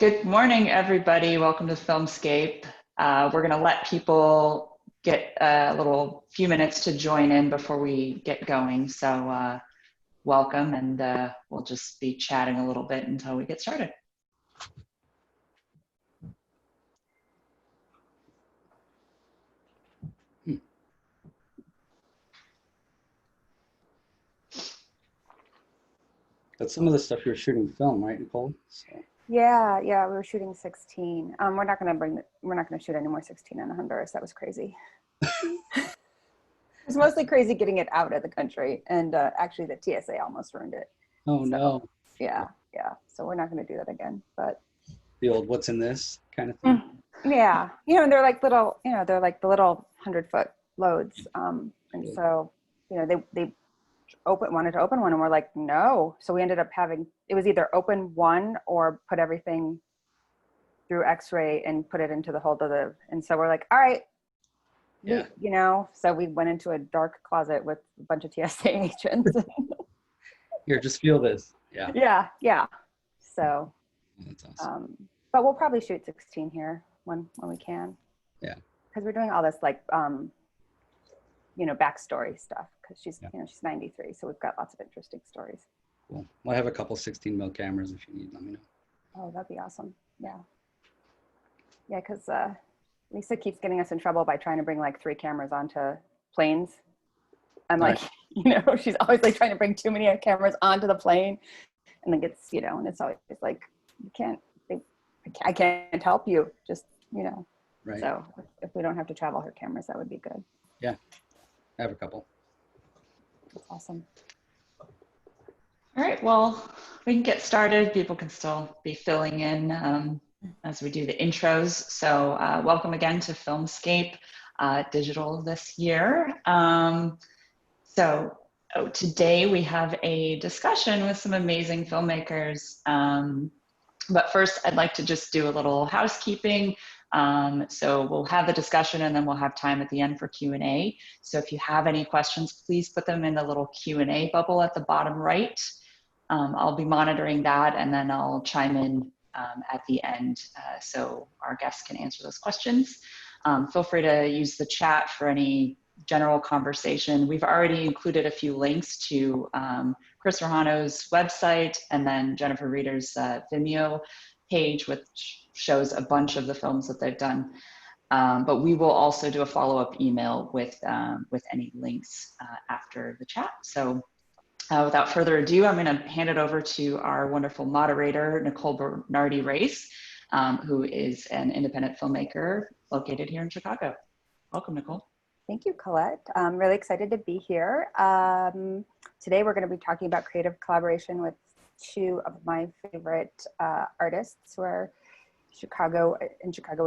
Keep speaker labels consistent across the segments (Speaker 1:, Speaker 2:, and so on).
Speaker 1: Good morning, everybody. Welcome to Filmscape. We're going to let people get a little few minutes to join in before we get going. So welcome, and we'll just be chatting a little bit until we get started.
Speaker 2: That's some of the stuff you're shooting film, right, Nicole? So.
Speaker 3: Yeah, we were shooting 16. We're not gonna shoot any more 16 in Honduras. That was crazy. It was mostly crazy getting it out of the country, and actually the TSA almost ruined it.
Speaker 2: Oh so, no.
Speaker 3: Yeah. So we're not gonna do that again. But
Speaker 2: the old "what's in this" kind of thing.
Speaker 3: Yeah, and they're like little, they're like the little 100-foot loads, and so they wanted to open one, and we're like, no. So we ended up having, it was either open one or put everything through X-ray and put it into the hold of and so we're like, all right, so we went into a dark closet with a bunch of TSA agents.
Speaker 2: Here, just feel this.
Speaker 3: Yeah. So
Speaker 2: that's awesome.
Speaker 3: But we'll probably shoot 16 here when we can.
Speaker 2: Yeah.
Speaker 3: Because we're doing all this backstory stuff, because she's 93, so we've got lots of interesting stories.
Speaker 2: Cool. Well, I have a couple 16 mil cameras if you need. Let me know.
Speaker 3: Oh, that'd be awesome. Yeah, because Lisa keeps getting us in trouble by trying to bring like 3 cameras onto planes. I'm like, she's always like trying to bring too many cameras onto the plane, and then gets, and it's always like, I can't help you, just
Speaker 2: Right.
Speaker 3: So if we don't have to travel her cameras, that would be good.
Speaker 2: Yeah. I have a couple.
Speaker 3: That's awesome.
Speaker 1: All right, well, we can get started. People can still be filling in as we do the intros. So welcome again to Filmscape Digital this year. Today we have a discussion with some amazing filmmakers. But first, I'd like to just do a little housekeeping. So we'll have the discussion, and then we'll have time at the end for Q&A. So if you have any questions, please put them in the little Q&A bubble at the bottom right. I'll be monitoring that, and then I'll chime in at the end so our guests can answer those questions. Feel free to use the chat for any general conversation. We've already included a few links to Chris Rojano's website, and then Jennifer Reeder's Vimeo page, which shows a bunch of the films that they've done. But we will also do a follow-up email with any links after the chat. So without further ado, I'm going to hand it over to our wonderful moderator, Nicole Bernardi-Race, who is an independent filmmaker located here in Chicago. Welcome, Nicole.
Speaker 3: Thank you, Colette. I'm really excited to be here. Today we're going to be talking about creative collaboration with 2 of my favorite artists who are Chicago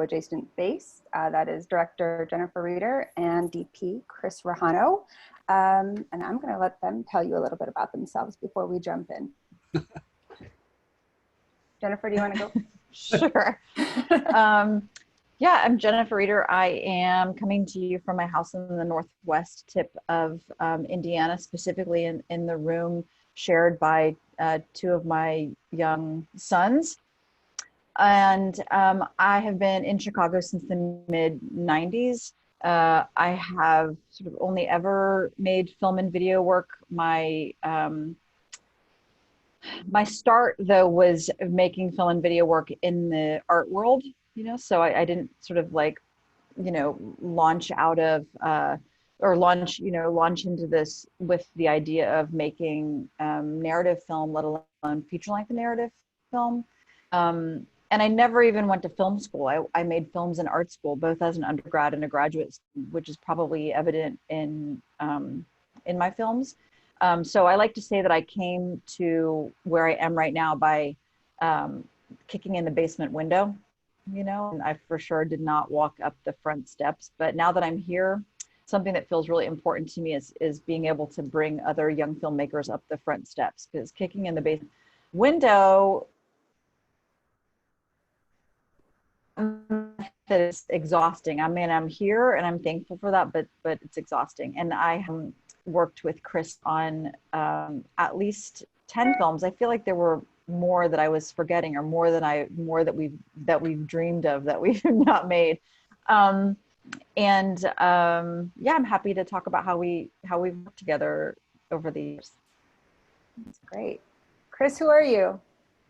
Speaker 3: adjacent base. That is director Jennifer Reeder and DP Chris Rojano. And I'm going to let them tell you a little bit about themselves before we jump in. Jennifer, do you want to go?
Speaker 4: Sure. Yeah, I'm Jennifer Reeder. I am coming to you from my house in the northwest tip of Indiana, specifically in the room shared by 2 of my young sons. And I have been in Chicago since the mid-90s. I have sort of only ever made film and video work. My start, though, was making film and video work in the art world. So I didn't sort of like, launch out of launch into this with the idea of making narrative film, let alone feature-length narrative film. And I never even went to film school. I made films in art school, both as an undergrad and a graduate, which is probably evident in my films. So I like to say that I came to where I am right now by kicking in the basement window. And I for sure did not walk up the front steps. But now that I'm here, something that feels really important to me is being able to bring other young filmmakers up the front steps, because kicking in the basement window, that is exhausting. I mean, I'm here and I'm thankful for that, but it's exhausting. And I worked with Chris on at least 10 films. I feel like there were more that I was forgetting, or more that we've dreamed of that we've not made. Yeah, I'm happy to talk about how we've worked together over the years.
Speaker 3: That's great. Chris, who are you?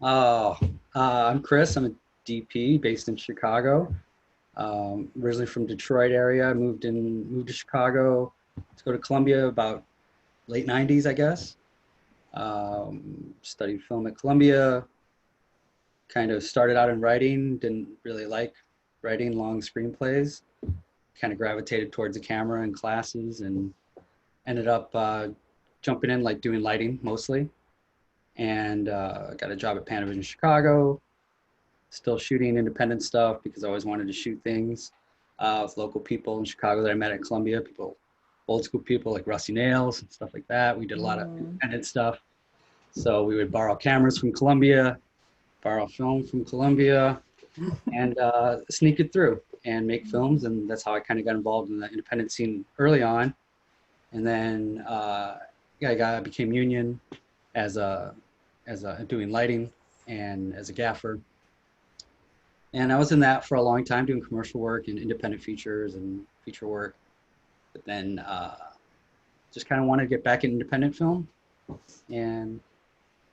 Speaker 2: Oh, I'm Chris. I'm a DP based in Chicago. Originally from Detroit area. I moved to Chicago to go to Columbia about late 90s, I guess. Studied film at Columbia. Kind of started out in writing. Didn't really like writing long screenplays. Kind of gravitated towards the camera in classes, and ended up jumping in, like doing lighting mostly. And got a job at Panavision Chicago. Still shooting independent stuff because I always wanted to shoot things with local people in Chicago that I met at Columbia, old school people like Rusty Nails and stuff like that. We did a lot of independent stuff. So we would borrow cameras from Columbia, borrow film from Columbia, and sneak it through and make films. And that's how I kind of got involved in the independent scene early on. And then I became union as doing lighting and as a gaffer. And I was in that for a long time, doing commercial work and independent features and feature work. But then just kind of wanted to get back in independent film. And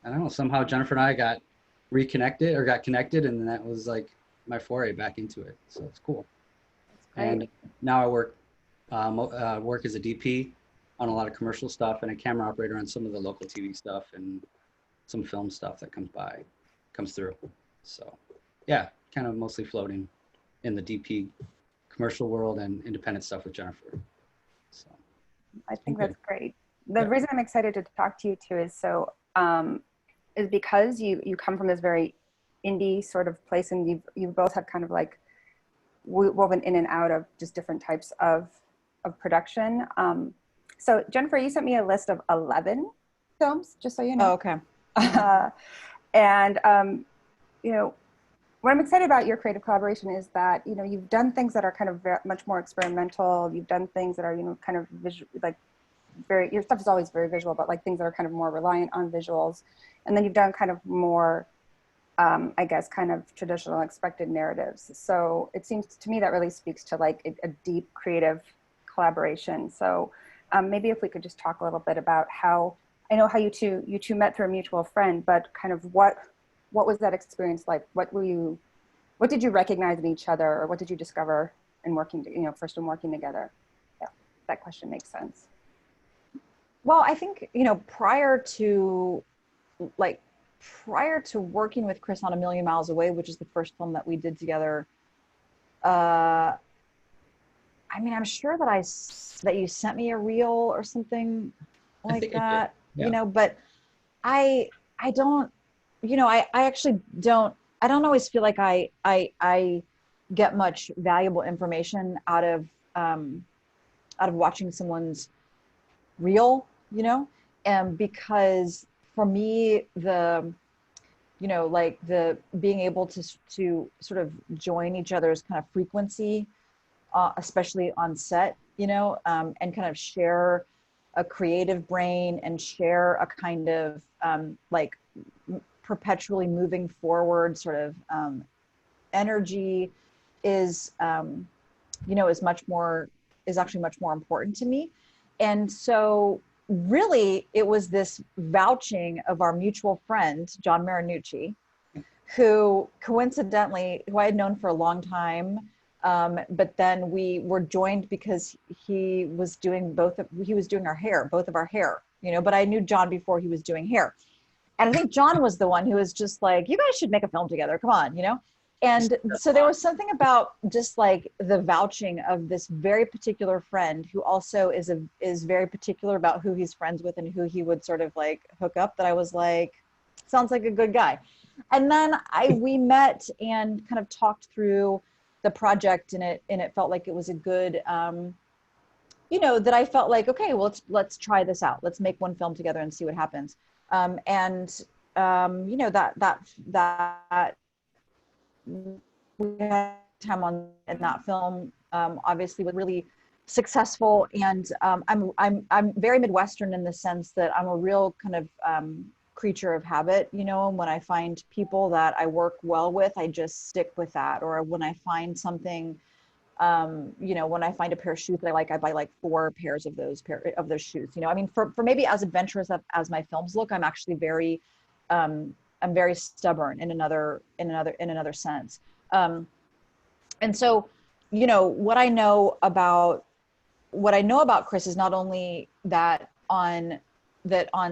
Speaker 2: I don't know, somehow Jennifer and I got connected, and that was like my foray back into it. So it's cool. And now I work as a DP on a lot of commercial stuff, and a camera operator on some of the local TV stuff and some film stuff that comes through. So yeah, kind of mostly floating in the DP commercial world and independent stuff with Jennifer. So
Speaker 3: I think that's great. The reason I'm excited to talk to you too is is because you come from this very indie sort of place, and you both have kind of like woven in and out of just different types of production. So Jennifer, you sent me a list of 11 films, just so you know.
Speaker 4: Oh, okay.
Speaker 3: You know, what I'm excited about your creative collaboration is that, you know, you've done things that are kind of much more experimental. You've done things that are, you know, kind of visual, like your stuff is always very visual, but like things that are kind of more reliant on visuals. And then you've done kind of more, I guess, kind of traditional expected narratives. So it seems to me that really speaks to like a deep creative collaboration. So maybe if we could just talk a little bit about how, I know how you two met through a mutual friend, but kind of what was that experience like? What did you recognize in each other, or what did you discover in working together? Yeah, that question makes sense.
Speaker 4: Well, I think, you know, prior to working with Chris on A Million Miles Away, which is the first film that we did together, I mean, I'm sure that you sent me a reel or something like that, you know, but I don't, you know, I actually don't always feel like I get much valuable information out of watching someone's reel, you know, and because for me, you know, like the being able to sort of join each other's kind of frequency, especially on set, you know, and kind of share a creative brain and share a kind of like perpetually moving forward sort of energy is, you know, is actually much more important to me. And so really it was this vouching of our mutual friend, John Marinucci, who I had known for a long time. But then we were joined because he was doing both of our hair, you know, but I knew John before he was doing hair. And I think John was the one who was just like, you guys should make a film together. Come on, you know? And so there was something about just like the vouching of this very particular friend who also is very particular about who he's friends with and who he would sort of like hook up, that I was like, sounds like a good guy. And then we met and kind of talked through the project, and it felt like it was a good, you know, that I felt like, okay, well, let's try this out. Let's make one film together and see what happens. You know, that we had time on in that film, obviously was really successful. And I'm very Midwestern in the sense that I'm a real kind of creature of habit, you know, and when I find people that I work well with, I just stick with that. Or when I find something, you know, when I find a pair of shoes that I like, I buy like 4 pairs of those shoes. You know, I mean, for maybe as adventurous as my films look, I'm actually I'm very stubborn in another sense. And so, you know, what I know about Chris is not only that on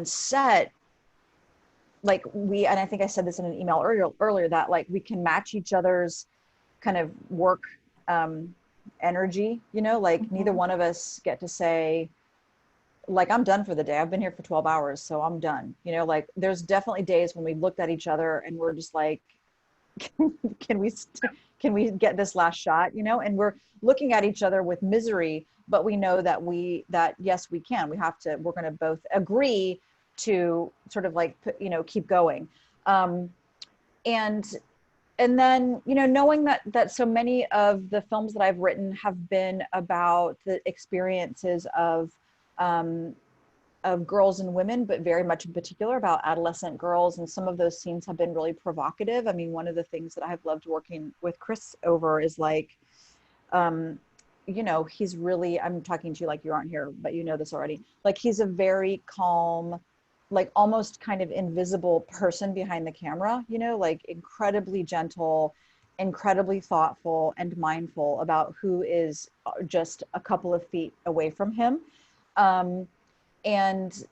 Speaker 4: set, like and I think I said this in an email earlier, that like we can match each other's kind of work energy, you know, like neither one of us get to say, like, I'm done for the day. I've been here for 12 hours, so I'm done. You know, like there's definitely days when we looked at each other and we're just like, can we get this last shot, you know? And we're looking at each other with misery, but we know that yes, we can. We're going to both agree to sort of like, you know, keep going. And then, you know, knowing that so many of the films that I've written have been about the experiences of girls and women, but very much in particular about adolescent girls. And some of those scenes have been really provocative. I mean, one of the things that I've loved working with Chris over is like, you know, he's really, I'm talking to you like you aren't here, but you know this already. Like he's a very calm, like almost kind of invisible person behind the camera, you know, like incredibly gentle, incredibly thoughtful and mindful about who is just a couple of feet away from him. And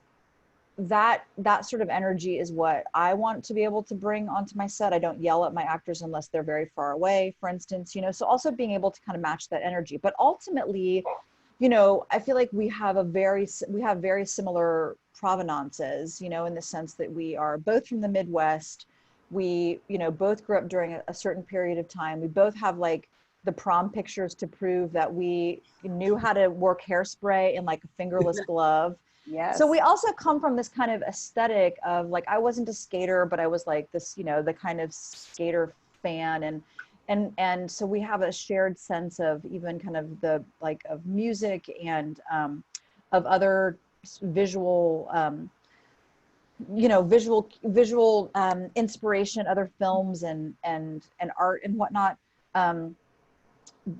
Speaker 4: that sort of energy is what I want to be able to bring onto my set. I don't yell at my actors unless they're very far away, for instance, you know, so also being able to kind of match that energy. But ultimately, you know, I feel like we have very similar provenances, you know, in the sense that we are both from the Midwest. We, you know, both grew up during a certain period of time. We both have like the prom pictures to prove that we knew how to work hairspray in like a fingerless glove.
Speaker 3: Yes.
Speaker 4: So we also come from this kind of aesthetic of like, I wasn't a skater, but I was like this, you know, the kind of skater fan. And so we have a shared sense of even kind of the, like of music and of other visual, you know, visual inspiration, other films and art and whatnot.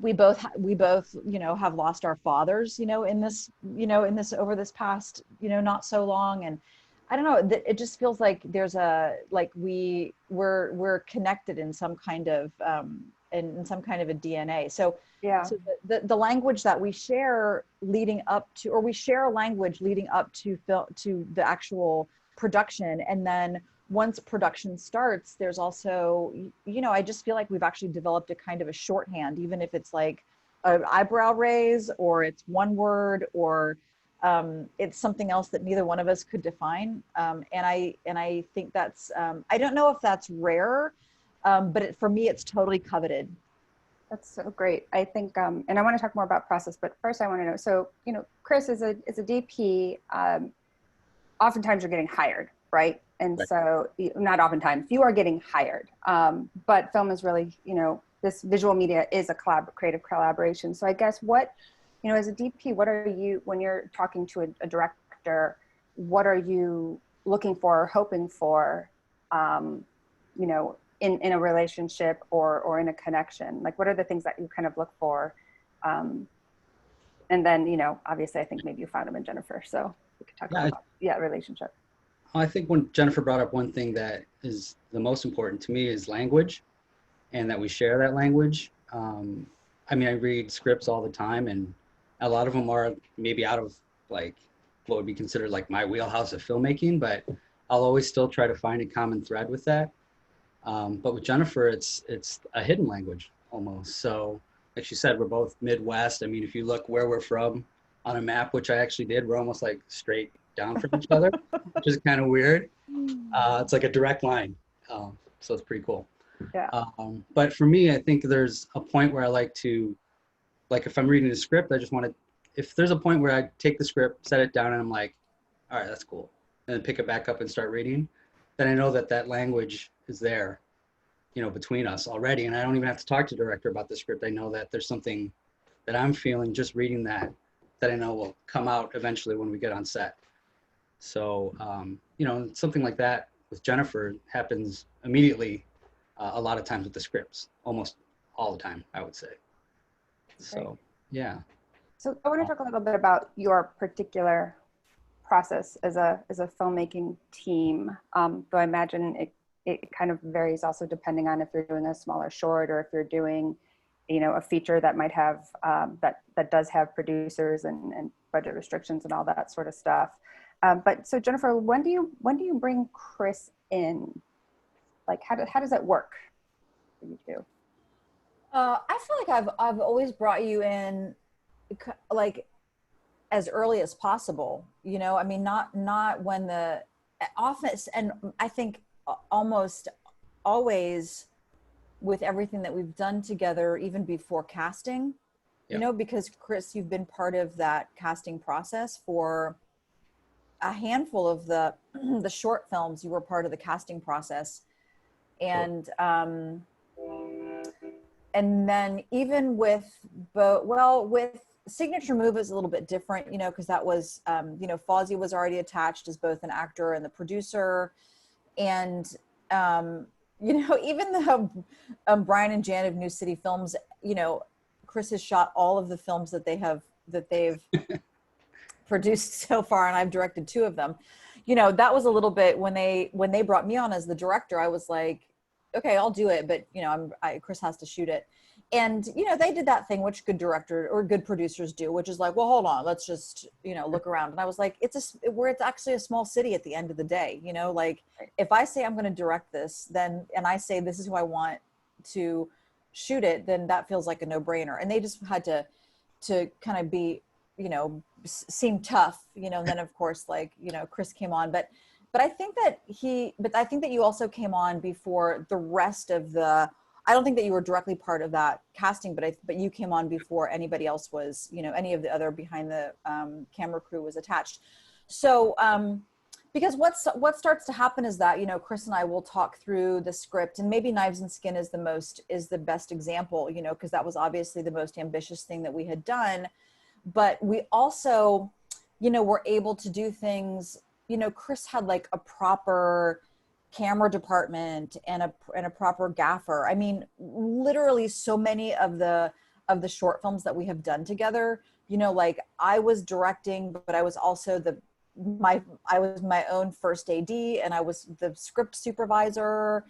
Speaker 4: We both, you know, have lost our fathers, you know, in this over this past, you know, not so long. And I don't know, it just feels like there's like we're connected in some kind of, in some kind of a DNA. So
Speaker 3: yeah.
Speaker 4: So the language that we share leading up to, or we share a language leading up to the actual production. And then once production starts, there's also, you know, I just feel like we've actually developed a kind of a shorthand, even if it's like an eyebrow raise or it's one word or it's something else that neither one of us could define. And I think that's, I don't know if that's rare, but for me, it's totally coveted.
Speaker 3: That's so great. I think, and I want to talk more about process, but first I want to know, so, you know, Chris is a DP, oftentimes you're getting hired, right? And
Speaker 2: right.
Speaker 3: So not oftentimes, you are getting hired, but film is really, you know, this visual media is a creative collaboration. So I guess what, you know, as a DP, what are you, when you're talking to a director, what are you looking for, hoping for, you know, in a relationship or in a connection? Like, what are the things that you kind of look for? And then, you know, obviously I think maybe you found them in Jennifer. So we could talk about, relationship.
Speaker 2: I think when Jennifer brought up one thing that is the most important to me is language, and that we share that language. I mean, I read scripts all the time, and a lot of them are maybe out of like what would be considered like my wheelhouse of filmmaking, but I'll always still try to find a common thread with that. But with Jennifer, it's a hidden language almost. So like she said, we're both Midwest. I mean, if you look where we're from on a map, which I actually did, we're almost like straight down from each other, which is kind of weird. It's like a direct line. So it's pretty cool.
Speaker 3: Yeah.
Speaker 2: But for me, I think there's a point where I like to, like if I'm reading a script, I just want to, if there's a point where I take the script, set it down, and I'm like, all right, that's cool. And then pick it back up and start reading, then I know that that language is there, you know, between us already. And I don't even have to talk to the director about the script. I know that there's something that I'm feeling just reading that I know will come out eventually when we get on set. So, you know, something like that with Jennifer happens immediately a lot of times with the scripts, almost all the time, I would say. So, yeah.
Speaker 3: So I want to talk a little bit about your particular process as a filmmaking team. Though I imagine it kind of varies also depending on if you're doing a smaller short or if you're doing, you know, a feature that might have that does have producers and budget restrictions and all that sort of stuff. But so Jennifer, when do you bring Chris in? Like how does that work for you two?
Speaker 4: I feel like I've always brought you in like as early as possible, you know. I mean, not when the office, and I think almost always with everything that we've done together, even before casting, you know, because Chris, you've been part of that casting process for a handful of the the short films. You were part of the casting process, and and then even with with Signature Move is a little bit different, you know, because that was, you know, Fozzie was already attached as both an actor and the producer. And, you know, even though Brian and Jan of New City Films, you know, Chris has shot all of the films that they've produced so far, and I've directed 2 of them. You know, that was a little bit when they brought me on as the director, I was like, okay, I'll do it, but you know, Chris has to shoot it. And, you know, they did that thing which good director or good producers do, which is like, well, hold on, let's just, you know, look around. And I was like, it's actually a small city at the end of the day, you know, like if I say I'm going to direct this, then, and I say, this is who I want to shoot it, then that feels like a no brainer. And they just had to kind of be, you know, seem tough, you know, and then of course, like, you know, Chris came on, but I think that you also came on before the rest of I don't think that you were directly part of that casting, but you came on before anybody else was, you know, any of the other behind the camera crew was attached. So, because what starts to happen is that, you know, Chris and I will talk through the script, and maybe Knives and Skin is the best example, you know, because that was obviously the most ambitious thing that we had done. But we also, you know, were able to do things, you know, Chris had like a proper camera department and a proper gaffer. I mean, literally so many of the short films that we have done together, you know, like I was directing, but I was also I was my own first AD, and I was the script supervisor.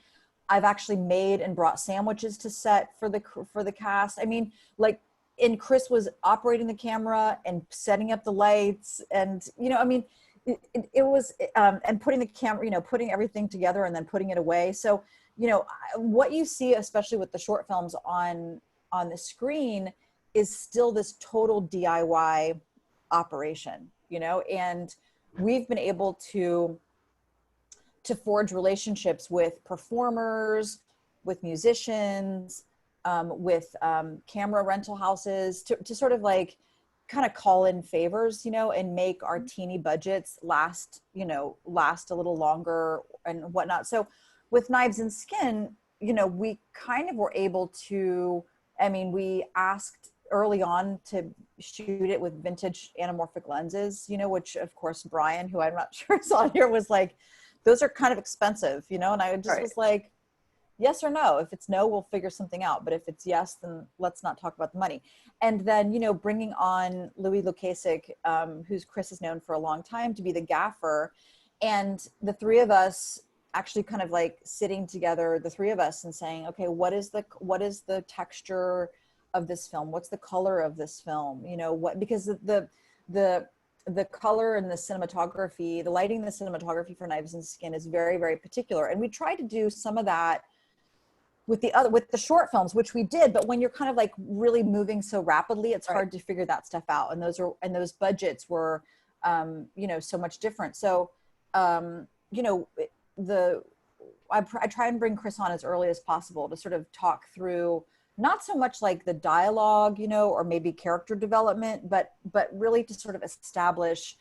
Speaker 4: I've actually made and brought sandwiches to set for the cast. I mean, like, and Chris was operating the camera and setting up the lights, and, you know, I mean, it was, and putting the camera, you know, putting everything together and then putting it away. So, you know, what you see, especially with the short films on the screen, is still this total DIY operation, you know, and we've been able to forge relationships with performers, with musicians, with camera rental houses, to sort of like kind of call in favors, you know, and make our teeny budgets last a little longer and whatnot. So with Knives and Skin, you know, we kind of were able to, I mean, we asked early on to shoot it with vintage anamorphic lenses, you know, which of course Brian, who I'm not sure is on here, was like, those are kind of expensive, you know, and I just was like, yes or no. If it's no, we'll figure something out. But if it's yes, then let's not talk about the money. And then, you know, bringing on Louis Lukasik, who's Chris has known for a long time, to be the gaffer. And the 3 of us actually kind of like sitting together, the 3 of us, and saying, okay, what is the texture of this film? What's the color of this film? You know, because the color and the cinematography, the lighting and the cinematography for Knives and Skin is very, very particular. And we tried to do some of that with the short films, which we did, but when you're kind of like really moving so rapidly, it's hard to figure that stuff out. And those budgets were, you know, so much different. So, you know, I try and bring Chris on as early as possible to sort of talk through, not so much like the dialogue, you know, or maybe character development, but really to sort of establish,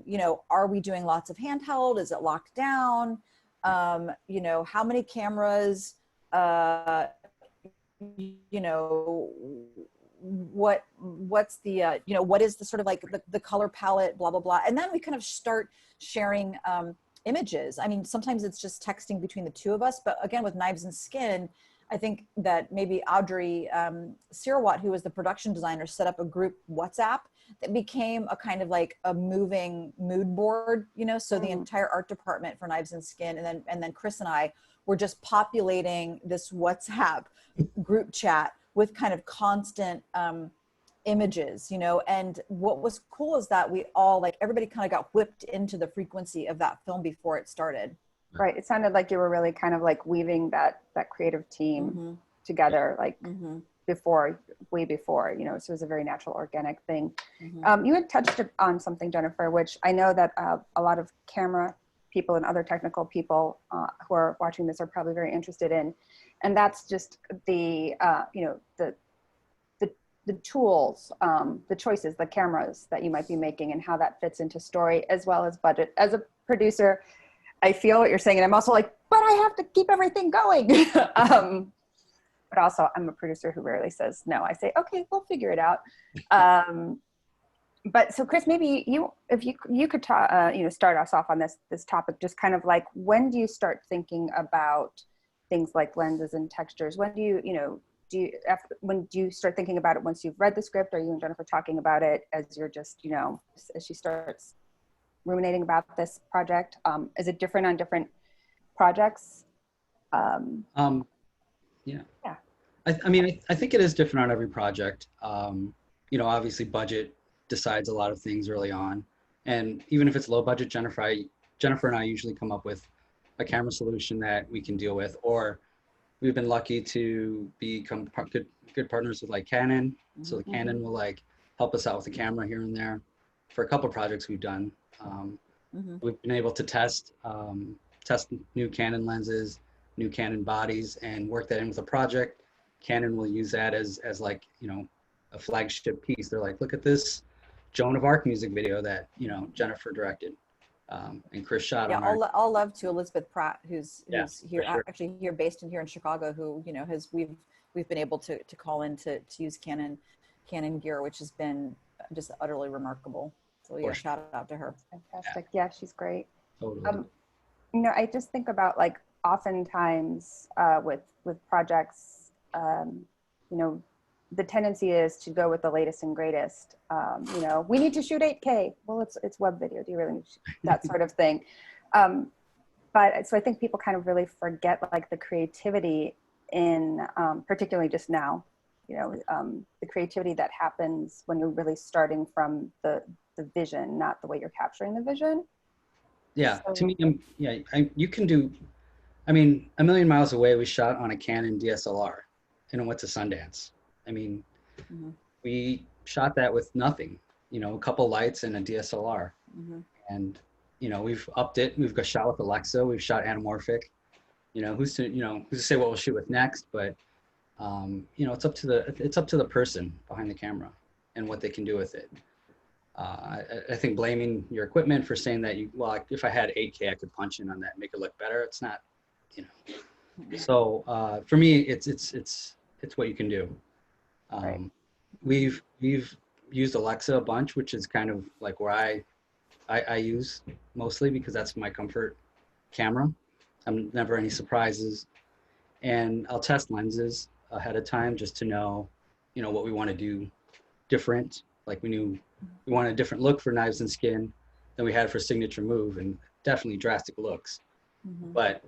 Speaker 4: you know, are we doing lots of handheld? Is it locked down? You know, how many cameras, you know, what's the, you know, what is the sort of like the color palette, blah, blah, blah. And then we kind of start sharing images. I mean, sometimes it's just texting between the two of us, but again, with Knives and Skin, I think that maybe Audrey Sirawat, who was the production designer, set up a group WhatsApp that became a kind of like a moving mood board, you know, so the entire art department for Knives and Skin, and then Chris and I were just populating this WhatsApp group chat with kind of constant images, you know. And what was cool is that we all, like, everybody kind of got whipped into the frequency of that film before it started.
Speaker 3: Right. It sounded like you were really kind of like weaving that creative team together, like way before, you know, so it was a very natural, organic thing. You had touched on something, Jennifer, which I know that a lot of camera people and other technical people who are watching this are probably very interested in, and that's just the, you know, the tools, the choices, the cameras that you might be making and how that fits into story as well as budget. As a producer, I feel what you're saying, and I'm also like, but I have to keep everything going. But also, I'm a producer who rarely says no. I say, okay, we'll figure it out. But so, Chris, maybe if you could you know, start us off on this topic, just kind of like, when do you start thinking about things like lenses and textures? When do when do you start thinking about it? Once you've read the script? Are you and Jennifer talking about it as you're just, you know, as she starts ruminating about this project? Is it different on different projects?
Speaker 2: Yeah. I mean, I think it is different on every project. You know, obviously budget decides a lot of things early on. And even if it's low budget, Jennifer and I usually come up with a camera solution that we can deal with, or we've been lucky to become good partners with like Canon. So the Canon will like help us out with the camera here and there. For a couple of projects we've done, we've been able to test new Canon lenses, new Canon bodies, and work that in with a project. Canon will use that as like, you know, a flagship piece. They're like, look at this Joan of Arc music video that, you know, Jennifer directed, and Chris shot on our.
Speaker 4: All love to Elizabeth Pratt, who's here,
Speaker 2: sure.
Speaker 4: actually here, based here in Chicago, who, you know, we've been able to call in to use Canon gear, which has been just utterly remarkable. So yeah, shout out to her.
Speaker 3: Fantastic. Yeah, she's great.
Speaker 2: Totally.
Speaker 3: You know, I just think about, like, oftentimes with projects, you know, the tendency is to go with the latest and greatest. You know, we need to shoot 8K. Well, it's web video. Do you really need to shoot that sort of thing? But so I think people kind of really forget, like, the creativity in, particularly just now, you know, the creativity that happens when you're really starting from the vision, not the way you're capturing the vision.
Speaker 2: Yeah,
Speaker 3: So,
Speaker 2: to me, you can do, I mean, A Million Miles Away, we shot on a Canon DSLR and it went to Sundance. I mean, we shot that with nothing, you know, a couple lights and a DSLR. And, you know, we've upped it. We've got shot with Alexa. We've shot anamorphic. You know, who's to say what we'll shoot with next? But, you know, it's up to the person behind the camera and what they can do with it. I think blaming your equipment for saying that if I had 8K, I could punch in on that and make it look better. It's not, you know. So for me, it's what you can do.
Speaker 3: Right.
Speaker 2: We've used Alexa a bunch, which is kind of like where I use mostly, because that's my comfort camera. I'm never any surprises, and I'll test lenses ahead of time just to know, you know, what we want to do different. Like we wanted a different look for Knives and Skin than we had for Signature Move, and definitely drastic looks. But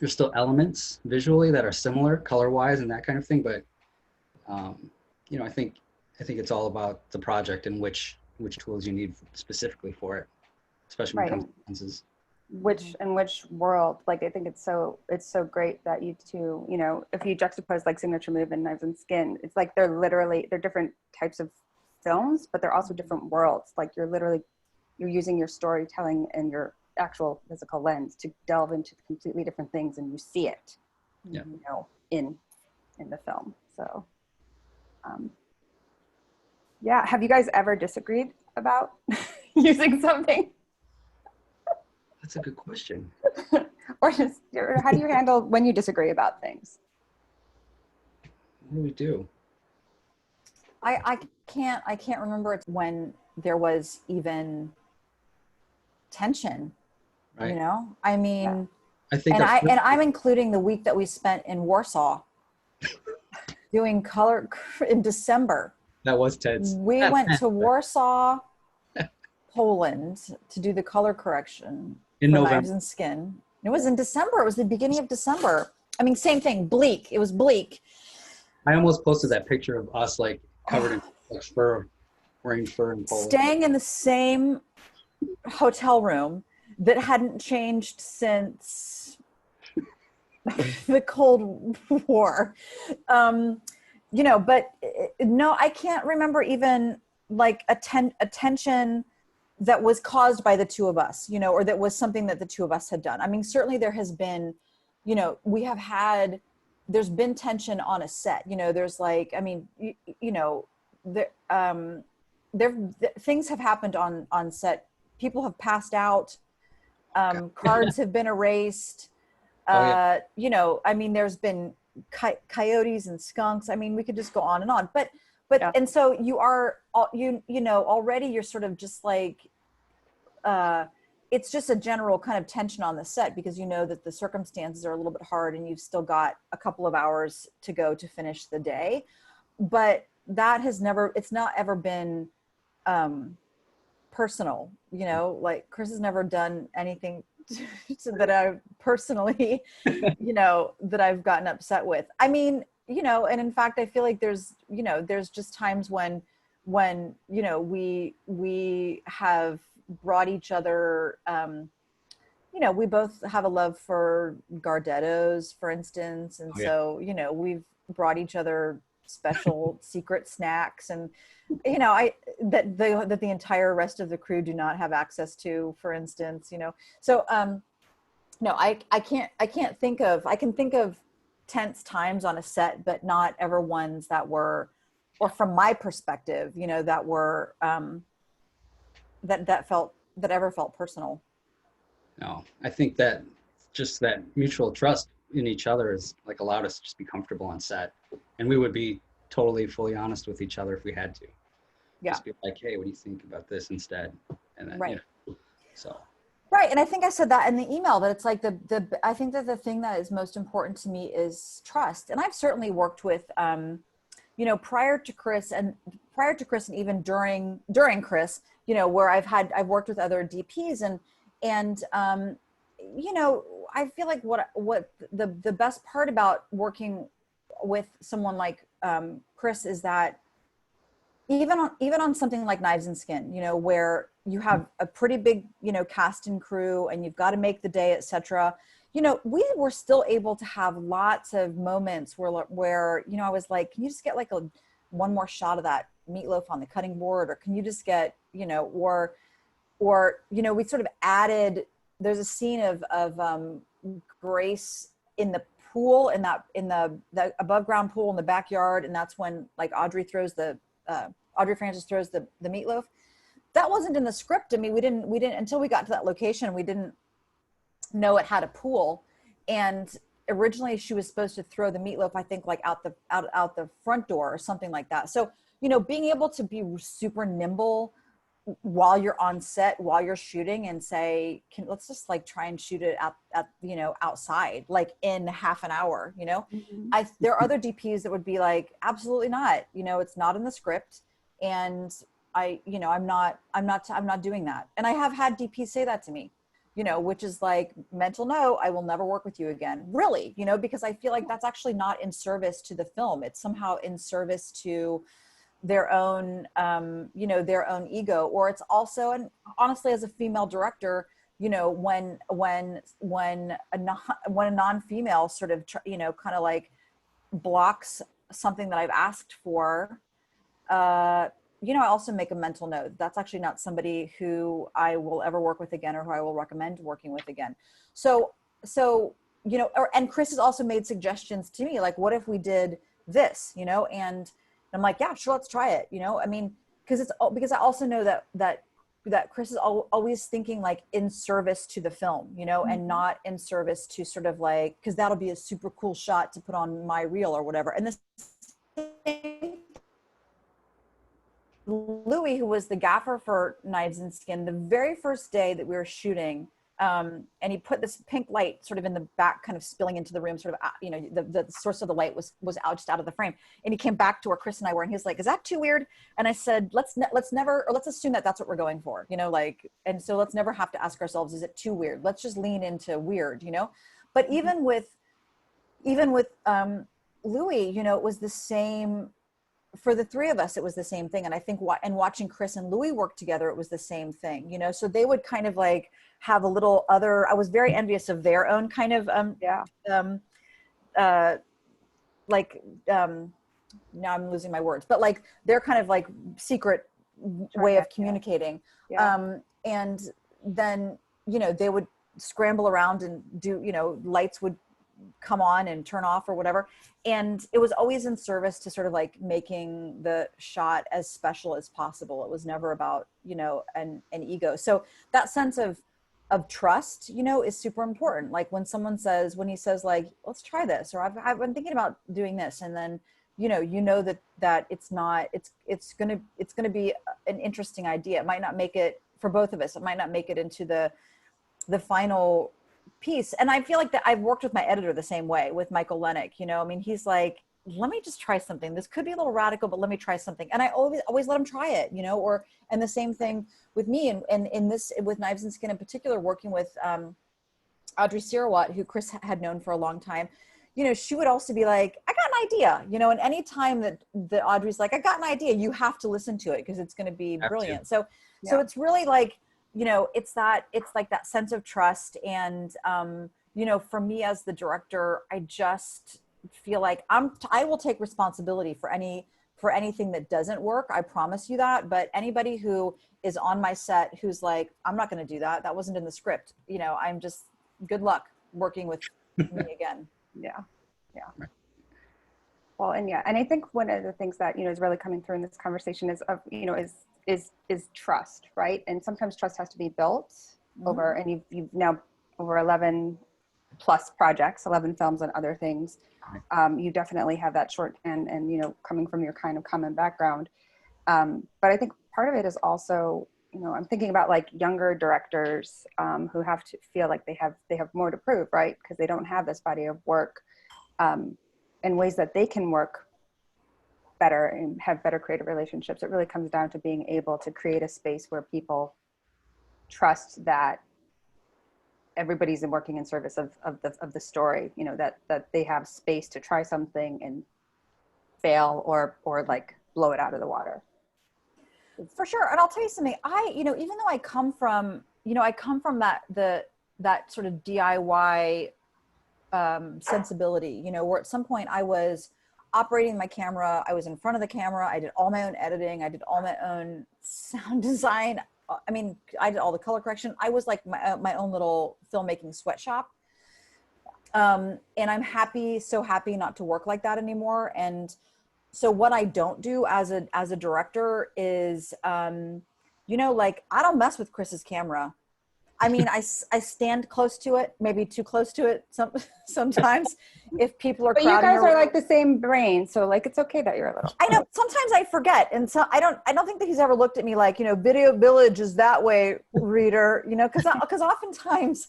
Speaker 2: there's still elements visually that are similar color-wise and that kind of thing. But you know, I think it's all about the project and which tools you need specifically for it, especially when it comes to lenses.
Speaker 3: In which world, like, I think it's so great that you two, you know, if you juxtapose like Signature Move and Knives and Skin, it's like they're different types of films, but they're also different worlds. Like, you're using your storytelling and your actual physical lens to delve into completely different things, and you see it, you know, in the film. So yeah, have you guys ever disagreed about using something?
Speaker 2: That's a good question.
Speaker 3: Or how do you handle when you disagree about things?
Speaker 2: What do we do?
Speaker 4: I can't remember when there was even tension
Speaker 2: Right.
Speaker 4: You know, I mean,
Speaker 2: I think
Speaker 4: and
Speaker 2: at first,
Speaker 4: I'm including the week that we spent in Warsaw doing color in December.
Speaker 2: that was tense.
Speaker 4: We went to Warsaw, Poland to do the color correction
Speaker 2: In
Speaker 4: for
Speaker 2: November.
Speaker 4: Knives and Skin. It was in December. It was the beginning of December. I mean, same thing, bleak. It was bleak.
Speaker 2: I almost posted that picture of us like covered in like fur, wearing fur in Poland.
Speaker 4: Staying in the same hotel room that hadn't changed since the Cold War. You know, but no, I can't remember even like a tension that was caused by the two of us, you know, or that was something that the two of us had done. I mean, certainly there has been, you know, there's been tension on a set, you know, there's like, I mean, you know, things have happened on set. People have passed out. Cards have been erased. You know, I mean, there's been coyotes and skunks. I mean, we could just go on. But, yeah. And so you are, you know, already you're sort of just like, it's just a general kind of tension on the set because you know that the circumstances are a little bit hard and you've still got a couple of hours to go to finish the day. But that has never, it's not ever been personal, you know, like Chris has never done anything that I've personally, you know, that I've gotten upset with. I mean, you know, and in fact, I feel like there's, you know, there's just times when, you know, we have brought each other, you know, we both have a love for Gardettos, for instance. And so, you know, we've brought each other special secret snacks and, you know, that the entire rest of the crew do not have access to, for instance, you know. So, no, I can't think of, I can think of tense times on a set, but not ever ones that were, or from my perspective, you know, that were, that ever felt personal.
Speaker 2: No, I think that just that mutual trust in each other has like allowed us to just be comfortable on set, and we would be totally fully honest with each other if we had to. Yeah. Just be like, hey, what do you think about this instead? And then, you know, so.
Speaker 4: Right. And I think I said that in the email, that it's like I think that the thing that is most important to me is trust. And I've certainly worked with, you know, prior to Chris and even during Chris, you know, where I've worked with other DPs and you know, I feel like what the best part about working with someone like Chris is that even on something like Knives and Skin, you know, where you have a pretty big, you know, cast and crew and you've got to make the day, etc. You know, we were still able to have lots of moments where, you know, I was like, can you just get like one more shot of that meatloaf on the cutting board? Or can you just get, you know, or, you know, we sort of added, there's a scene of Grace in the pool, in the above ground pool in the backyard. And that's when like Audrey Francis throws the meatloaf. That wasn't in the script. I mean, we didn't until we got to that location, we didn't know it had a pool. And originally she was supposed to throw the meatloaf, I think like out the front door or something like that. So, you know, being able to be super nimble while you're on set, while you're shooting, and say, let's just like try and shoot it at you know, outside, like in half an hour, you know. Mm-hmm. There are other DPs that would be like, absolutely not, you know, it's not in the script. And you know, I'm not doing that. And I have had DPs say that to me, you know, which is like, mental no, I will never work with you again. Really, you know, because I feel like that's actually not in service to the film. It's somehow in service to their own, you know, their own ego. Or it's also, and honestly, as a female director, you know, when a non-female sort of, you know, kind of like blocks something that I've asked for, you know, I also make a mental note. That's actually not somebody who I will ever work with again, or who I will recommend working with again. So, you know, and Chris has also made suggestions to me, like, what if we did this, you know? And I'm like, yeah, sure, let's try it. You know, I mean, because I also know that Chris is always thinking like in service to the film, you know, mm-hmm. and not in service to sort of like, because that'll be a super cool shot to put on my reel or whatever. And this Louis, who was the gaffer for Knives and Skin, the very first day that we were shooting, And he put this pink light sort of in the back, kind of spilling into the room, sort of, you know, the source of the light was out, just out of the frame. And he came back to where Chris and I were, and he was like, is that too weird? And I said, let's assume that that's what we're going for, you know, like, and so let's never have to ask ourselves, is it too weird? Let's just lean into weird, you know? But even with Louis, you know, it was the same for the three of us. It was the same thing. And I think watching Chris and Louis work together, it was the same thing, you know? So they would kind of like have a little other, I was very envious of their own kind of, now I'm losing my words, but like their kind of like secret way of communicating. And then, you know, they would scramble around and do, you know, lights would come on and turn off or whatever. And it was always in service to sort of like making the shot as special as possible. It was never about, you know, an ego. So that sense of trust, you know, is super important. Like when he says like, let's try this, or I've been thinking about doing this. And then, you know that it's going to be an interesting idea. It might not make it for both of us. It might not make it into the final piece. And I feel like that I've worked with my editor the same way with Michael Lennick, you know, I mean, he's like, let me just try something. This could be a little radical, but let me try something. And I always let him try it, you know, and the same thing with me and in this, with Knives and Skin in particular, working with Audrey Sirawat, who Chris had known for a long time, you know, she would also be like, I got an idea, you know, and any time that Audrey's like, I got an idea, you have to listen to it because it's going to be brilliant. So it's really like, you know, it's like that sense of trust. And, you know, for me as the director, I just feel like I will take responsibility for anything that doesn't work. I promise you that. But anybody who is on my set, who's like, I'm not going to do that. That wasn't in the script. You know, I'm just, good luck working with me again.
Speaker 3: Yeah. Well, and I think one of the things that, you know, is really coming through in this conversation is trust, right? And sometimes trust has to be built over, and you've now over 11 plus projects, 11 films and other things. You definitely have that shorthand and, you know, coming from your kind of common background. But I think part of it is also, you know, I'm thinking about like younger directors who have to feel like they have more to prove, right? Because they don't have this body of work in ways that they can work better and have better creative relationships. It really comes down to being able to create a space where people trust that everybody's working in service of the story, you know, that they have space to try something and fail or like blow it out of the water.
Speaker 4: For sure. And I'll tell you something, you know, even though I come from that sort of DIY sensibility, you know, where at some point I was operating my camera, I was in front of the camera, I did all my own editing, I did all my own sound design. I mean, I did all the color correction. I was like my own little filmmaking sweatshop. And I'm so happy not to work like that anymore. And so what I don't do as a director is, you know, like I don't mess with Chris's camera. I mean, I stand close to it, maybe too close to it sometimes if people are
Speaker 3: But
Speaker 4: crowding.
Speaker 3: You guys are like the same brain. So like, it's okay that you're a little.
Speaker 4: I know, sometimes I forget. And so I don't think that he's ever looked at me like, you know, Video Village is that way, reader, you know, because oftentimes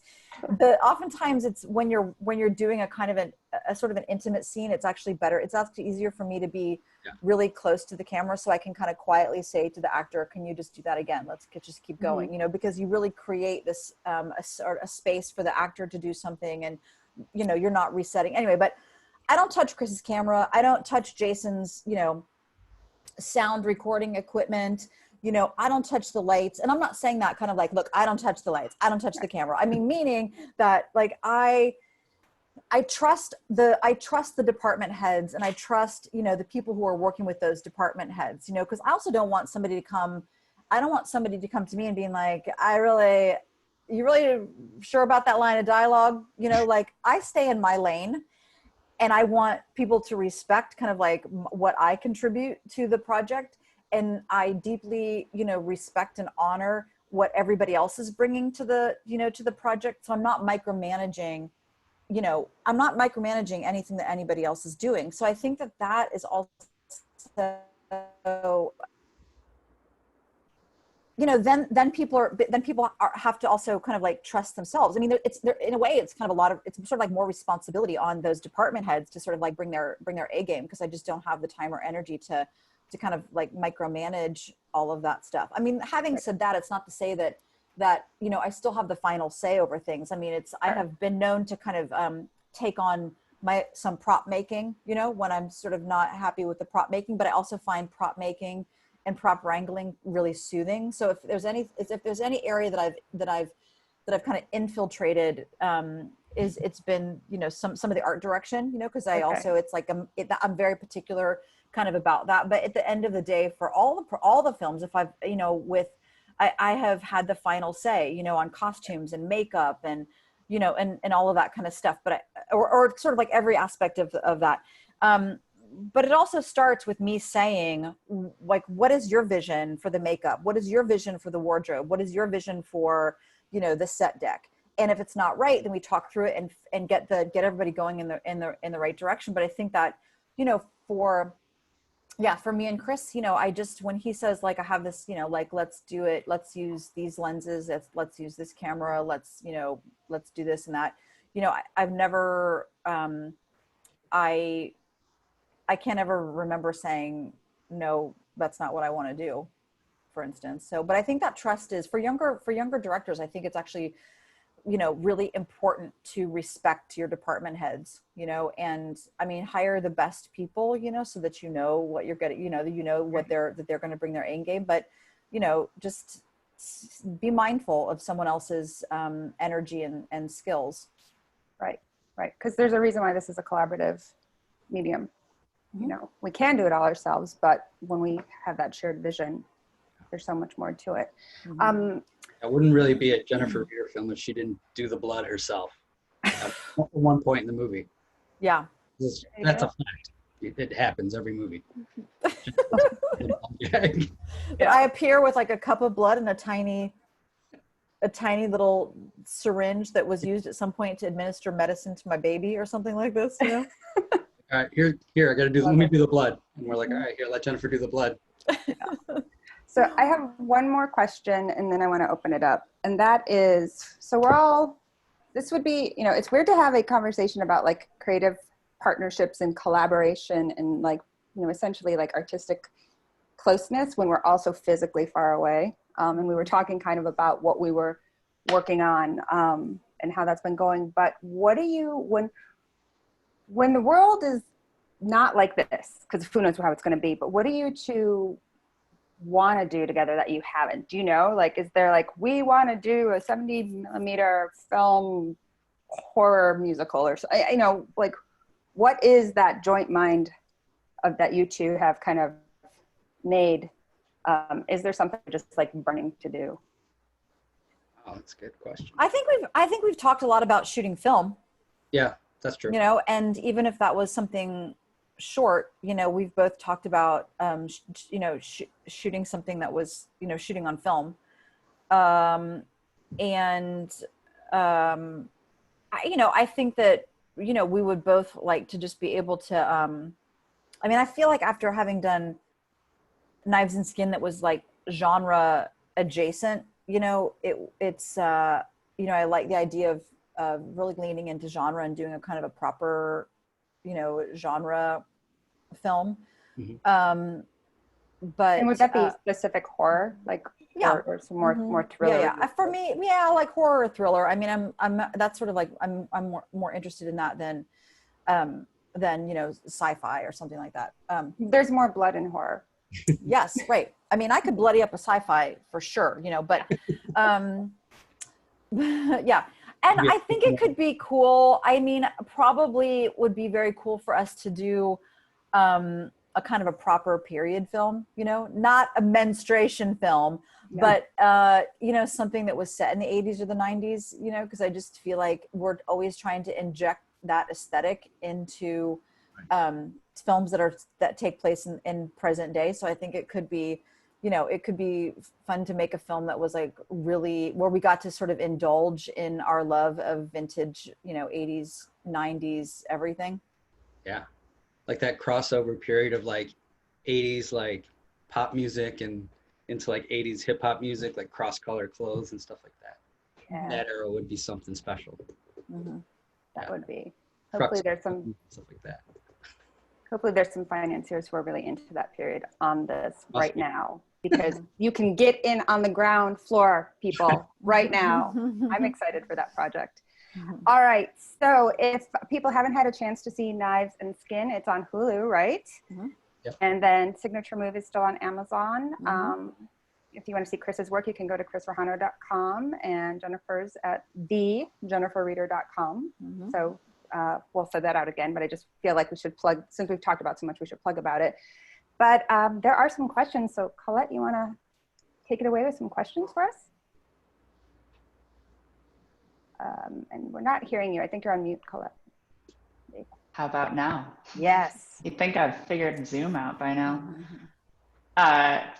Speaker 4: it's when you're doing a kind of a sort of an intimate scene, it's actually better. It's actually easier for me to be really close to the camera so I can kind of quietly say to the actor, can you just do that again? Let's just keep going, you know, because you really create this, a space for the actor to do something and, you know, you're not resetting anyway. But I don't touch Chris's camera. I don't touch Jason's, you know, sound recording equipment. You know, I don't touch the lights. And I'm not saying that kind of like, look, I don't touch the lights. I don't touch the camera. I mean, meaning that like I trust the department heads, and I trust, you know, the people who are working with those department heads, you know, because I also don't want somebody to come to me and being like, you really sure about that line of dialogue? You know, like I stay in my lane. And I want people to respect kind of like what I contribute to the project. And I deeply, you know, respect and honor what everybody else is bringing to the, you know, to the project. So I'm not micromanaging, you know, I'm not micromanaging anything that anybody else is doing. So I think that is also then people have to also kind of like trust themselves. I mean, in a way, it's kind of it's sort of like more responsibility on those department heads to sort of like bring their A game, because I just don't have the time or energy to kind of like micromanage all of that stuff. I mean, having said that, it's not to say that I still have the final say over things. I mean, I have been known to kind of take on some prop making, when I'm sort of not happy with the prop making, but I also find prop making and prop wrangling really soothing. So if there's any area that I've kind of infiltrated, it's been, some of the art direction, because I also, it's like, I'm very particular kind of about that. But at the end of the day, for all the films, if I've, I have had the final say, on costumes and makeup and, and all of that kind of stuff, but or sort of like every aspect of that. But it also starts with me saying, like, what is your vision for the makeup? What is your vision for the wardrobe? What is your vision for, the set deck? And if it's not right, then we talk through it and get everybody going in the right direction. But I think that, for me and Chris, I just, when he says like, I have this, like, let's do it. Let's use these lenses. Let's use this camera. Let's do this and that. I've never, I can't ever remember saying, no, that's not what I want to do, for instance. So, but I think that trust is for younger directors. I think it's actually, really important to respect your department heads, and I mean, hire the best people, so that what you're getting, what that they're going to bring their A game, but, just be mindful of someone else's energy and skills.
Speaker 3: Right. Because there's a reason why this is a collaborative medium. We can do it all ourselves, but when we have that shared vision, there's so much more to it.
Speaker 2: That wouldn't really be a Jennifer Reeder film if she didn't do the blood herself at one point in the movie.
Speaker 4: Yeah.
Speaker 2: That's a fact. It happens every movie.
Speaker 4: I appear with like a cup of blood and a tiny little syringe that was used at some point to administer medicine to my baby or something like this,
Speaker 2: All right, here, let me do the blood. And we're like, all right, here, let Jennifer do the blood.
Speaker 3: So I have one more question and then I want to open it up. And that is, this would be, it's weird to have a conversation about like creative partnerships and collaboration and like, essentially like artistic closeness when we're also physically far away. And we were talking kind of about what we were working on and how that's been going. But what do you, when the world is not like this, because who knows how it's going to be, but what do you two want to do together that you haven't? Do you know, like, is there like, we want to do a 70mm film horror musical or like, what is that joint mind of that you two have kind of made? Is there something just like burning to do?
Speaker 2: Oh, that's a good question.
Speaker 4: I think we've talked a lot about shooting film.
Speaker 2: Yeah, that's true.
Speaker 4: And even if that was something short, we've both talked about, shooting something that was, shooting on film. I think that, we would both like to just be able to, I mean, I feel like after having done Knives and Skin that was like genre adjacent, it's, I like the idea of really leaning into genre and doing a kind of a proper, genre film.
Speaker 2: Mm-hmm.
Speaker 4: But
Speaker 3: and would that be specific horror, like,
Speaker 4: yeah,
Speaker 3: or some more thriller?
Speaker 4: Yeah. For me, like horror or thriller. I mean, I'm that's sort of like I'm more interested in that than sci-fi or something like that.
Speaker 3: There's more blood in horror.
Speaker 4: Yes, right. I mean, I could bloody up a sci-fi for sure, but yeah. And I think it could be cool. I mean, probably would be very cool for us to do a kind of a proper period film, not a menstruation film, but, something that was set in the 80s or the 90s, because I just feel like we're always trying to inject that aesthetic into films that take place in present day. So I think it could be, it could be fun to make a film that was like really where we got to sort of indulge in our love of vintage, 80s, 90s, everything.
Speaker 2: Yeah. Like that crossover period of like 80s, like pop music and into like 80s hip hop music, like cross-color clothes and stuff like that.
Speaker 3: Yeah.
Speaker 2: That era would be something special.
Speaker 3: That
Speaker 2: Yeah.
Speaker 3: would be.
Speaker 2: Trucks,
Speaker 3: Hopefully there's some.
Speaker 2: stuff like that.
Speaker 3: Hopefully there's some financiers who are really into that period on this
Speaker 2: Must
Speaker 3: right
Speaker 2: be.
Speaker 3: now, because you can get in on the ground floor, people, right now. I'm excited for that project. All right, so if people haven't had a chance to see Knives and Skin, it's on Hulu, right?
Speaker 2: Yep.
Speaker 3: And then Signature Move is still on Amazon. If you want to see Chris's work, you can go to chrisrojano.com, and Jennifer's at thejenniferreader.com. So we'll set that out again, but I just feel like we should plug, since we've talked about so much, we should plug about it. But there are some questions. So Colette, you want to take it away with some questions for us? And we're not hearing you. I think you're on mute, Colette.
Speaker 1: How about now?
Speaker 3: Yes.
Speaker 1: You'd think I've figured Zoom out by now.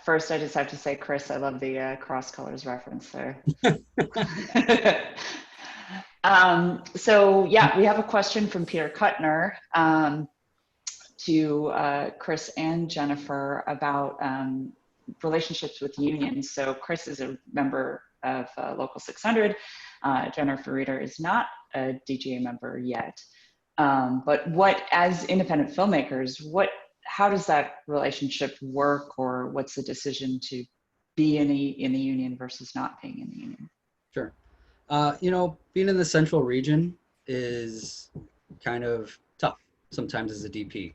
Speaker 1: First, I just have to say, Chris, I love the cross colors reference there. So yeah, we have a question from Peter Kuttner to Chris and Jennifer about relationships with unions. So Chris is a member of Local 600. Jennifer Reeder is not a DGA member yet. But what, as independent filmmakers, how does that relationship work, or what's the decision to be in the union versus not being in the union?
Speaker 2: Sure. You know, being in the central region is kind of tough sometimes as a DP.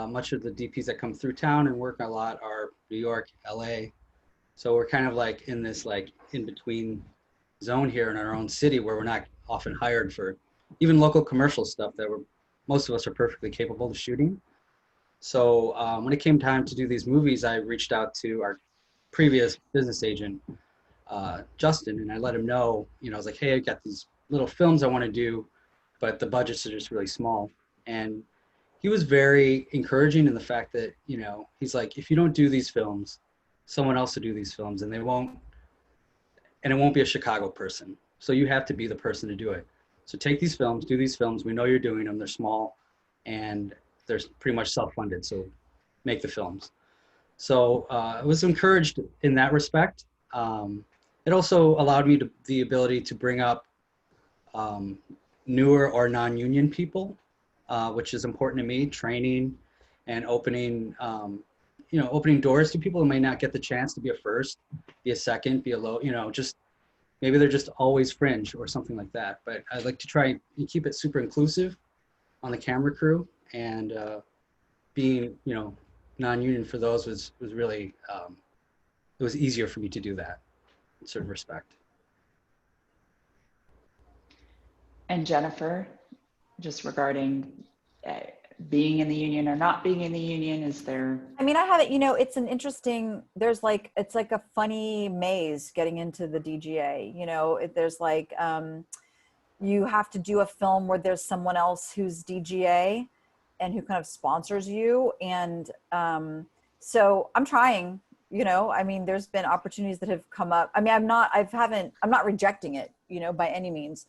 Speaker 2: Much of the DPs that come through town and work a lot are New York, LA. So we're kind of like in this like in-between zone here in our own city where we're not often hired for even local commercial stuff that most of us are perfectly capable of shooting. So when it came time to do these movies, I reached out to our previous business agent, Justin, and I let him know, you know, I was like, hey, I got these little films I want to do, but the budgets are just really small. And he was very encouraging in the fact that, you know, he's like, if you don't do these films, someone else will do these films, and it won't be a Chicago person. So you have to be the person to do it. So take these films, do these films. We know you're doing them. They're small, and they're pretty much self-funded. So make the films. So I was encouraged in that respect. It also allowed me the ability to bring up newer or non-union people, which is important to me, training and opening, you know, opening doors to people who may not get the chance to be a first, be a second, be a low, you know, just maybe they're just always fringe or something like that. But I'd like to try and keep it super inclusive on the camera crew, and being, you know, non-union for those was really, it was easier for me to do that in certain respect.
Speaker 1: And Jennifer, just regarding being in the union or not being in the union, is there?
Speaker 4: I mean, I haven't, you know, it's an interesting, there's like, it's like a funny maze getting into the DGA, you know, there's like, you have to do a film where there's someone else who's DGA and who kind of sponsors you. And so I'm trying, you know, I mean, there's been opportunities that have come up. I mean, I'm not rejecting it, you know, by any means.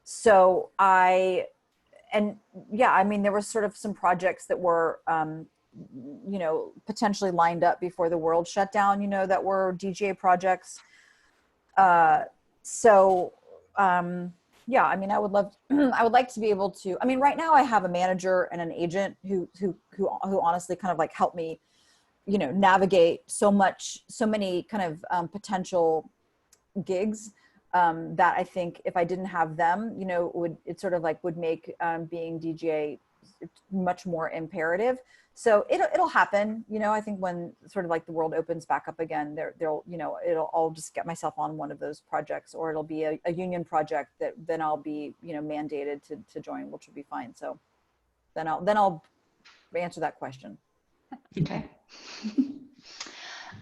Speaker 4: So and yeah, I mean, there were sort of some projects that were, you know, potentially lined up before the world shut down, you know, that were DGA projects. Yeah, I mean, I would like to be able to, I mean, right now I have a manager and an agent who honestly kind of like help me, you know, navigate so many kind of potential gigs. That I think if I didn't have them, you know, it sort of like would make being DGA much more imperative. So it'll happen, you know. I think when sort of like the world opens back up again, there'll you know, I'll just get myself on one of those projects, or it'll be a union project that then I'll be, you know, mandated to join, which will be fine. So then I'll answer that question.
Speaker 1: Okay.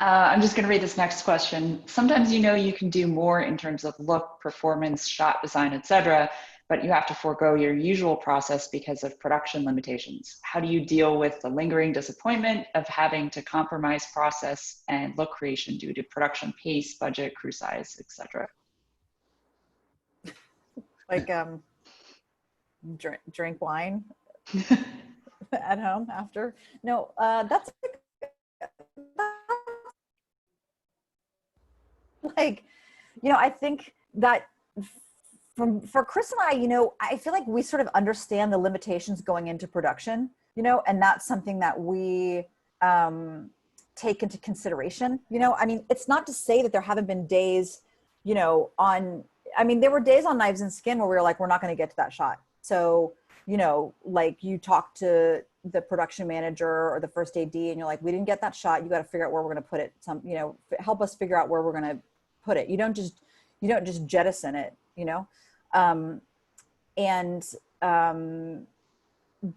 Speaker 1: I'm just going to read this next question. Sometimes, you know, you can do more in terms of look, performance, shot design, etc., but you have to forego your usual process because of production limitations. How do you deal with the lingering disappointment of having to compromise process and look creation due to production pace, budget, crew size, etc.?
Speaker 4: Like drink wine at home after. No, that's like, I think that for Chris and I, I feel like we sort of understand the limitations going into production, and that's something that we take into consideration. I mean, it's not to say that there haven't been days, there were days on Knives and Skin where we were like, we're not going to get to that shot. So, like you talk to the production manager or the first AD and you're like, we didn't get that shot. You got to figure out where we're going to put it. Help us figure out where we're going to put it. You don't just jettison it,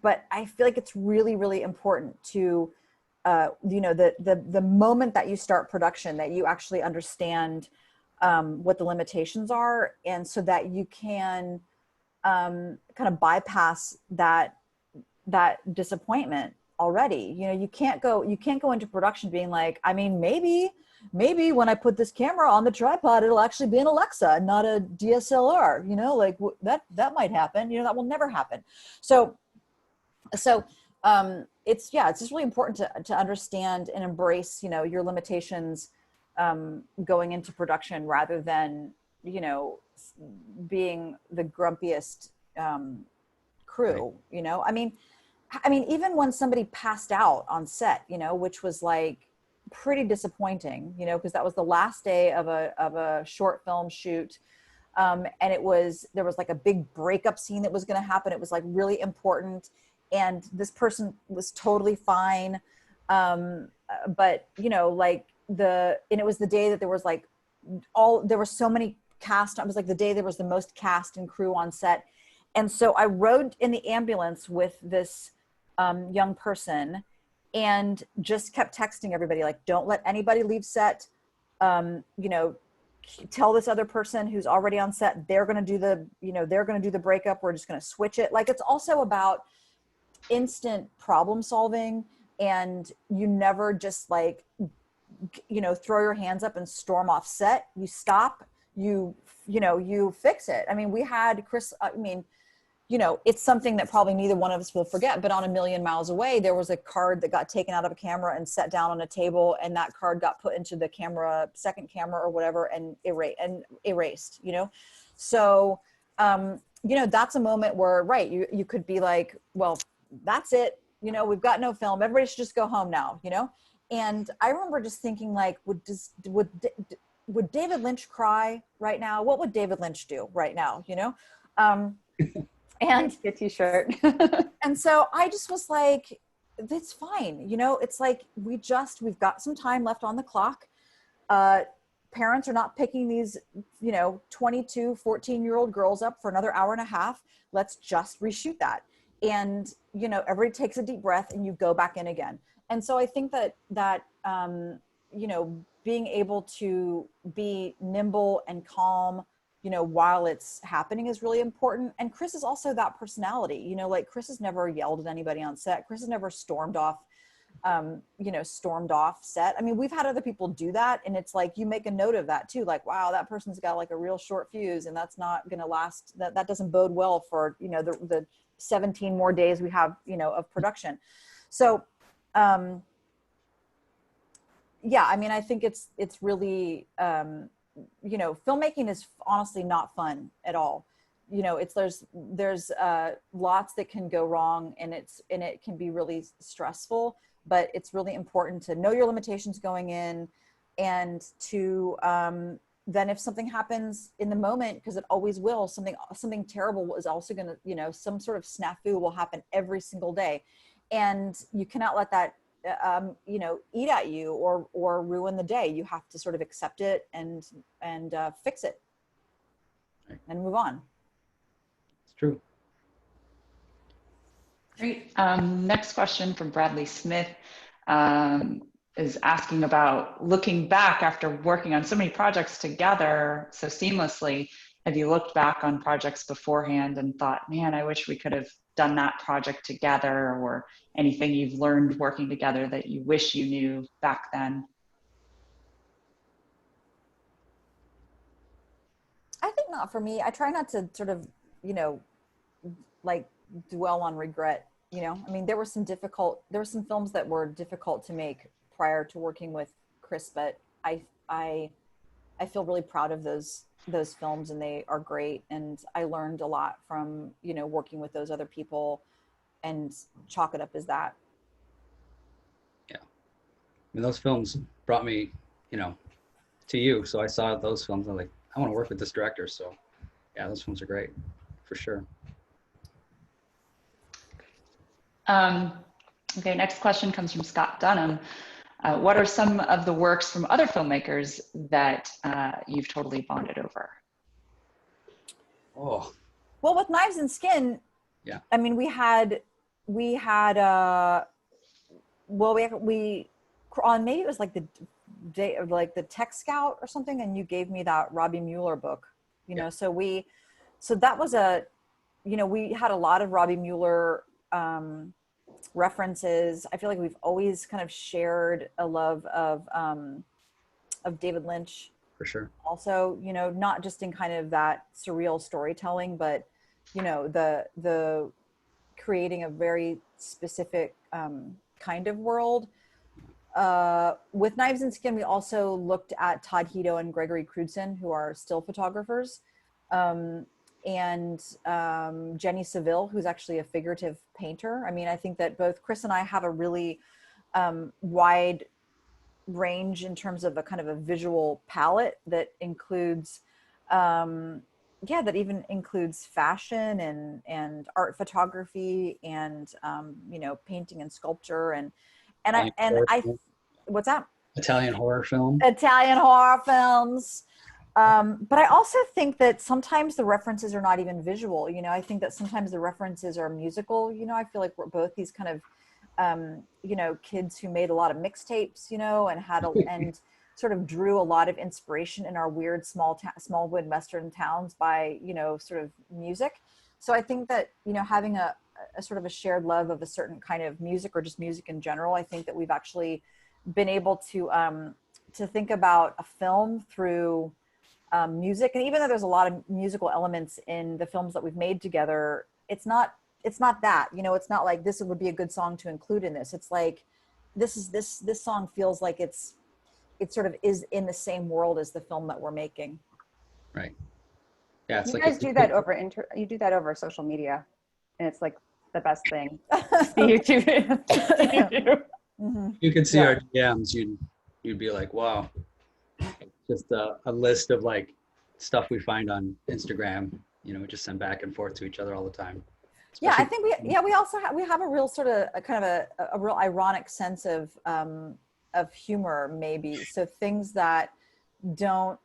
Speaker 4: but I feel like it's really, really important to, the moment that you start production, that you actually understand what the limitations are. And so that you can kind of bypass that disappointment already. You can't go into production being like, maybe when I put this camera on the tripod, it'll actually be an Alexa, not a DSLR, like that might happen, that will never happen. So it's just really important to understand and embrace, your limitations going into production rather than, being the grumpiest crew, right. Even when somebody passed out on set, which was like pretty disappointing, because that was the last day of a short film shoot. And there was like a big breakup scene that was going to happen. It was like really important. And this person was totally fine. But and it was the day that there was like there were so many cast. It was like the day there was the most cast and crew on set. And so I rode in the ambulance with this young person and just kept texting everybody, like, don't let anybody leave set. Tell this other person who's already on set, they're going to do the breakup. We're just going to switch it. Like, it's also about instant problem solving, and you never just like, throw your hands up and storm off set. You stop, you fix it. We had Chris, it's something that probably neither one of us will forget, but on A Million Miles Away, there was a card that got taken out of a camera and set down on a table, and that card got put into the second camera or whatever, and erased, So, that's a moment where, right, you could be like, well, that's it. We've got no film. Everybody should just go home now, And I remember just thinking, like, would David Lynch cry right now? What would David Lynch do right now? And
Speaker 3: a t-shirt.
Speaker 4: And so I just was like, it's fine. It's like, we've got some time left on the clock. Parents are not picking these, 22, 14-year-old girls up for another hour and a half. Let's just reshoot that. And, everybody takes a deep breath and you go back in again. And so I think that being able to be nimble and calm, while it's happening is really important. And Chris is also that personality, like Chris has never yelled at anybody on set. Chris has never stormed off set. We've had other people do that. And it's like, you make a note of that too. Like, wow, that person's got like a real short fuse, and that's not going to last. That doesn't bode well for, the 17 more days we have, of production. So, I think it's really, filmmaking is honestly not fun at all. There's lots that can go wrong, and it can be really stressful, but it's really important to know your limitations going in, and to, then if something happens in the moment, because it always will, something terrible is also going to, some sort of snafu will happen every single day. And you cannot let that, eat at you or ruin the day. You have to sort of accept it and fix it and move on.
Speaker 2: It's true.
Speaker 1: Great. Next question from Bradley Smith is asking about looking back after working on so many projects together so seamlessly. Have you looked back on projects beforehand and thought, man, I wish we could have done that project together, or anything you've learned working together that you wish you knew back then?
Speaker 4: I think not for me. I try not to sort of, like dwell on regret. There were some films that were difficult to make prior to working with Chris, but I I feel really proud of those films, and they are great. And I learned a lot from, you know, working with those other people, and chalk it up as that.
Speaker 2: Yeah. I mean, those films brought me, you know, to you. So I saw those films. I'm like, I want to work with this director. So yeah, those films are great for sure.
Speaker 1: Okay, next question comes from Scott Dunham. What are some of the works from other filmmakers that you've totally bonded over?
Speaker 2: Oh,
Speaker 4: Well, with Knives and Skin,
Speaker 2: yeah.
Speaker 4: I mean, we had we on, maybe it was like the day of like the Tech Scout or something, and you gave me that Robbie Mueller book, you know. So that was you know, we had a lot of Robbie Mueller references. I feel like we've always kind of shared a love of David Lynch.
Speaker 2: For sure.
Speaker 4: Also, you know, not just in kind of that surreal storytelling, but, you know, the creating a very specific kind of world. With Knives and Skin, we also looked at Todd Hito and Gregory Crudson, who are still photographers, and Jenny Seville, who's actually a figurative painter. I mean, I think that both Chris and I have a really wide range in terms of a kind of a visual palette that includes that even includes fashion and art photography and you know, painting and sculpture and what's that?
Speaker 2: Italian horror film.
Speaker 4: Italian horror films. But I also think that sometimes the references are not even visual. You know, I think that sometimes the references are musical. You know, I feel like we're both these kind of you know, kids who made a lot of mixtapes, you know, and and sort of drew a lot of inspiration in our weird small Midwestern towns by, you know, sort of music. So I think that, you know, having a sort of a shared love of a certain kind of music, or just music in general, I think that we've actually been able to think about a film through music. And even though there's a lot of musical elements in the films that we've made together, it's not that, you know, it's not like this would be a good song to include in this. It's like, this song feels like it sort of is in the same world as the film that we're making.
Speaker 2: Right. Yeah. It's
Speaker 3: You
Speaker 2: like
Speaker 3: guys do that over you do that over social media, and it's like the best thing. You do.
Speaker 4: Mm-hmm.
Speaker 2: You could see our DMs. You'd be like, wow. Just a list of like stuff we find on Instagram. You know, we just send back and forth to each other all the time.
Speaker 4: Yeah, I think we also have a real sort of a kind of a real ironic sense of humor, maybe. So things that don't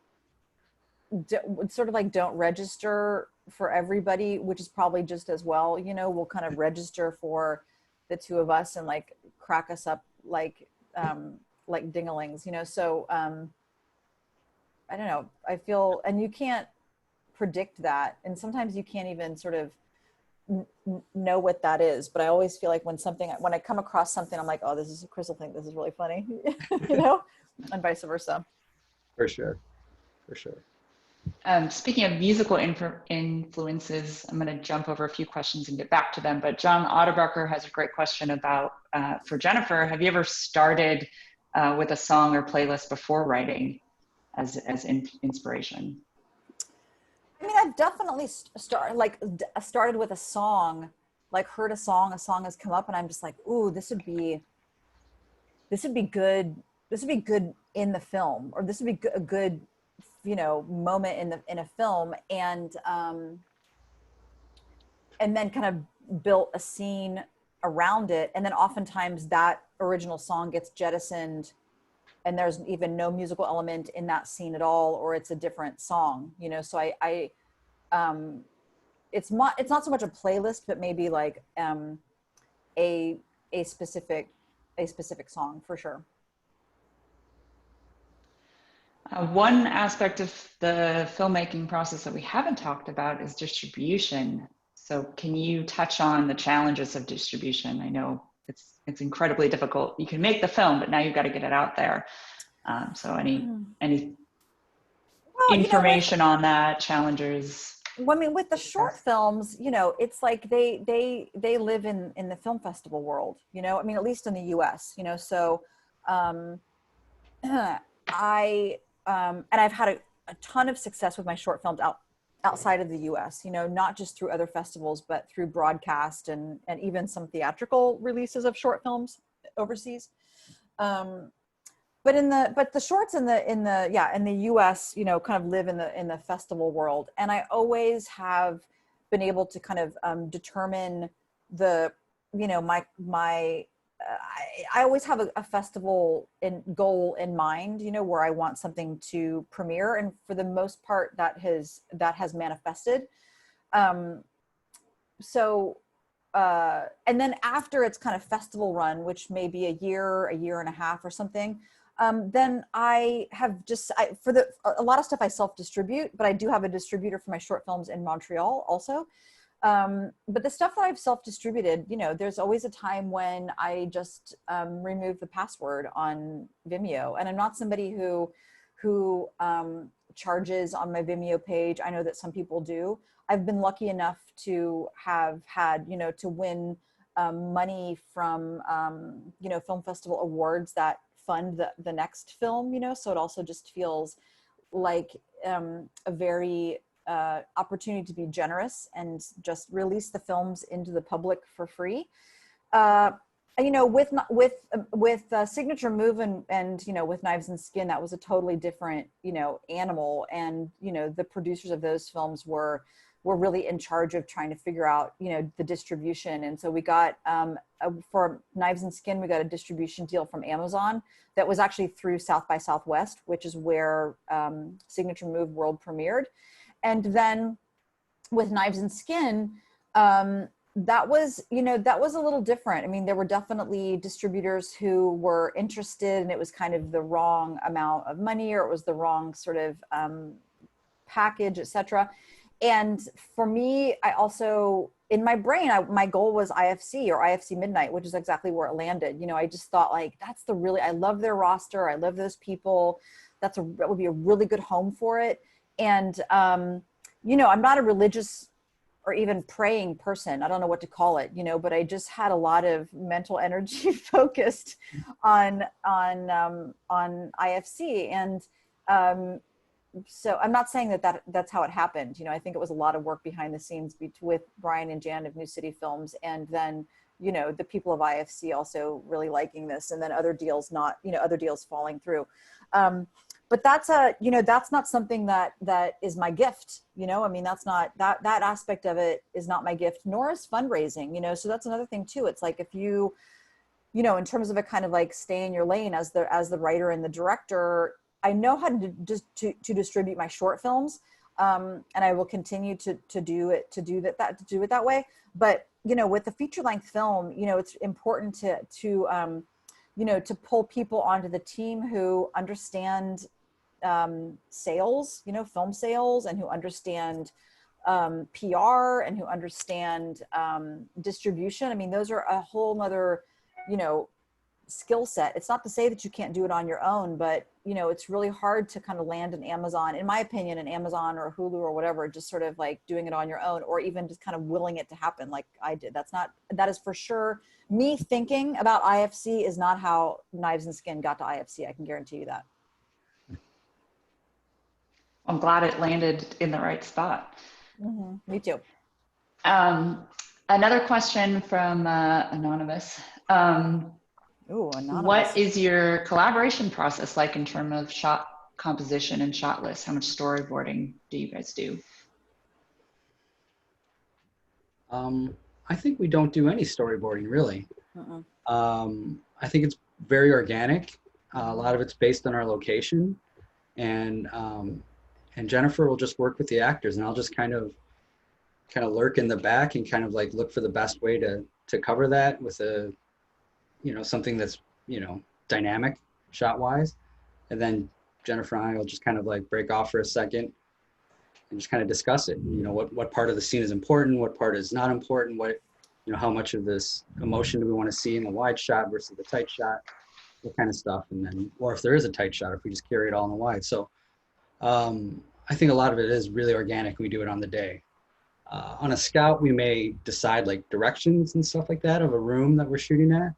Speaker 4: register for everybody, which is probably just as well, you know, will kind of register for the two of us and like crack us up like dinglings, you know. So I don't know, I feel, and you can't predict that, and sometimes you can't even sort of know what that is, but I always feel like when I come across something, I'm like, oh, this is, Chris will think this is really funny, you know, and vice versa.
Speaker 2: For sure.
Speaker 1: Speaking of musical influences, I'm going to jump over a few questions and get back to them, but John Otterbarker has a great question about, for Jennifer, have you ever started with a song or playlist before writing as inspiration?
Speaker 4: I mean, I've definitely started with a song, like heard a song has come up, and I'm just like, ooh, this would be good in the film, or this would be a good, you know, moment in a film, and then kind of built a scene around it, and then oftentimes that original song gets jettisoned and there's even no musical element in that scene at all, or it's a different song, you know. So I it's not so much a playlist, but maybe like a specific song, for sure.
Speaker 1: One aspect of the filmmaking process that we haven't talked about is distribution. So can you touch on the challenges of distribution? I know it's incredibly difficult. You can make the film, but now you've got to get it out there. So any information on that, challenges?
Speaker 4: Well, I mean, with the short films, you know, it's like they live in the film festival world, you know, I mean, at least in the US, you know. So I and I've had a ton of success with my short films outside of the US, you know, not just through other festivals, but through broadcast and even some theatrical releases of short films overseas. But the shorts in the US, you know, kind of live in the festival world. And I always have been able to kind of determine the, you know, I always have a festival goal in mind, you know, where I want something to premiere, and for the most part that has manifested. And then after its kind of festival run, which may be a year and a half or something, then I have a lot of stuff I self-distribute, but I do have a distributor for my short films in Montreal also. But the stuff that I've self-distributed, you know, there's always a time when I just remove the password on Vimeo. And I'm not somebody who charges on my Vimeo page. I know that some people do. I've been lucky enough to have had, you know, to win money from, you know, film festival awards that fund the next film, you know, so it also just feels like a very opportunity to be generous and just release the films into the public for free. You know, with Signature Move and you know, with Knives and Skin, that was a totally different, you know, animal. And, you know, the producers of those films were really in charge of trying to figure out, you know, the distribution. And so we got, for Knives and Skin, we got a distribution deal from Amazon that was actually through South by Southwest, which is where Signature Move World premiered. And then with Knives and Skin, that was, you know, that was a little different. I mean, there were definitely distributors who were interested, and it was kind of the wrong amount of money, or it was the wrong sort of package, etc. And for me, I also, in my brain, my goal was IFC or IFC Midnight, which is exactly where it landed. You know, I just thought, like, I love their roster. I love those people. That would be a really good home for it. And, you know, I'm not a religious or even praying person. I don't know what to call it, you know, but I just had a lot of mental energy focused on IFC. And, so I'm not saying that's how it happened. You know, I think it was a lot of work behind the scenes with Brian and Jan of New City Films, and then, you know, the people of IFC also really liking this, and then other deals falling through. But that's you know, that's not something that is my gift. You know, I mean, that's not, that aspect of it is not my gift, nor is fundraising, you know. So that's another thing too. It's like, if you know, in terms of a kind of like stay in your lane as the writer and the director, I know how to distribute my short films, and I will continue to do it that way. But, you know, with the feature length film, you know, it's important to you know, to pull people onto the team who understand sales, you know, film sales, and who understand PR, and who understand distribution. I mean, those are a whole nother, you know, skill set. It's not to say that you can't do it on your own, but, you know, it's really hard to kind of land an Amazon, in my opinion, an Amazon or a Hulu or whatever, just sort of like doing it on your own, or even just kind of willing it to happen like I did. That is for sure. Me thinking about IFC is not how Knives and Skin got to IFC. I can guarantee you that.
Speaker 1: I'm glad it landed in the right spot.
Speaker 4: Mm-hmm. Me too.
Speaker 1: Another question from Anonymous.
Speaker 4: Ooh, Anonymous.
Speaker 1: What is your collaboration process like in terms of shot composition and shot list? How much storyboarding do you guys do?
Speaker 2: I think we don't do any storyboarding, really. I think it's very organic. A lot of it's based on our location, and Jennifer will just work with the actors, and I'll just kind of lurk in the back and kind of like look for the best way to cover that with a, you know, something that's, you know, dynamic shot wise. And then Jennifer and I will just kind of like break off for a second and just kind of discuss it. You know, what part of the scene is important, what part is not important, what, you know, how much of this emotion do we want to see in the wide shot versus the tight shot, what kind of stuff. And then, or if there is a tight shot, if we just carry it all in the wide. So I think a lot of it is really organic. We do it on the day. On a scout, we may decide like directions and stuff like that of a room that we're shooting at,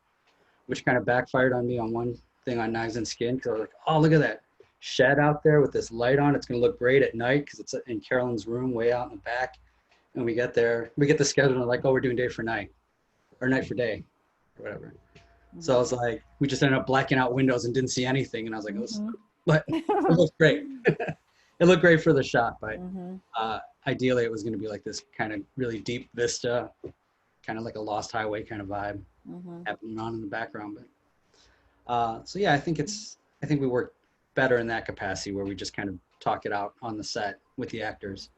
Speaker 2: which kind of backfired on me on one thing on Knives and Skin, because I was like, oh, look at that. shed out there with this light on. It's going to look great at night because it's in Carolyn's room way out in the back. And we get there, we get the schedule and like, oh, we're doing day for night or night for day or whatever. So I was like, we just ended up blacking out windows and didn't see anything. And I was like, but it looked great. It looked great for the shot, but ideally it was going to be like this kind of really deep vista, kind of like a Lost Highway kind of vibe happening on in the background. But so yeah, I think we work better in that capacity where we just kind of talk it out on the set with the actors.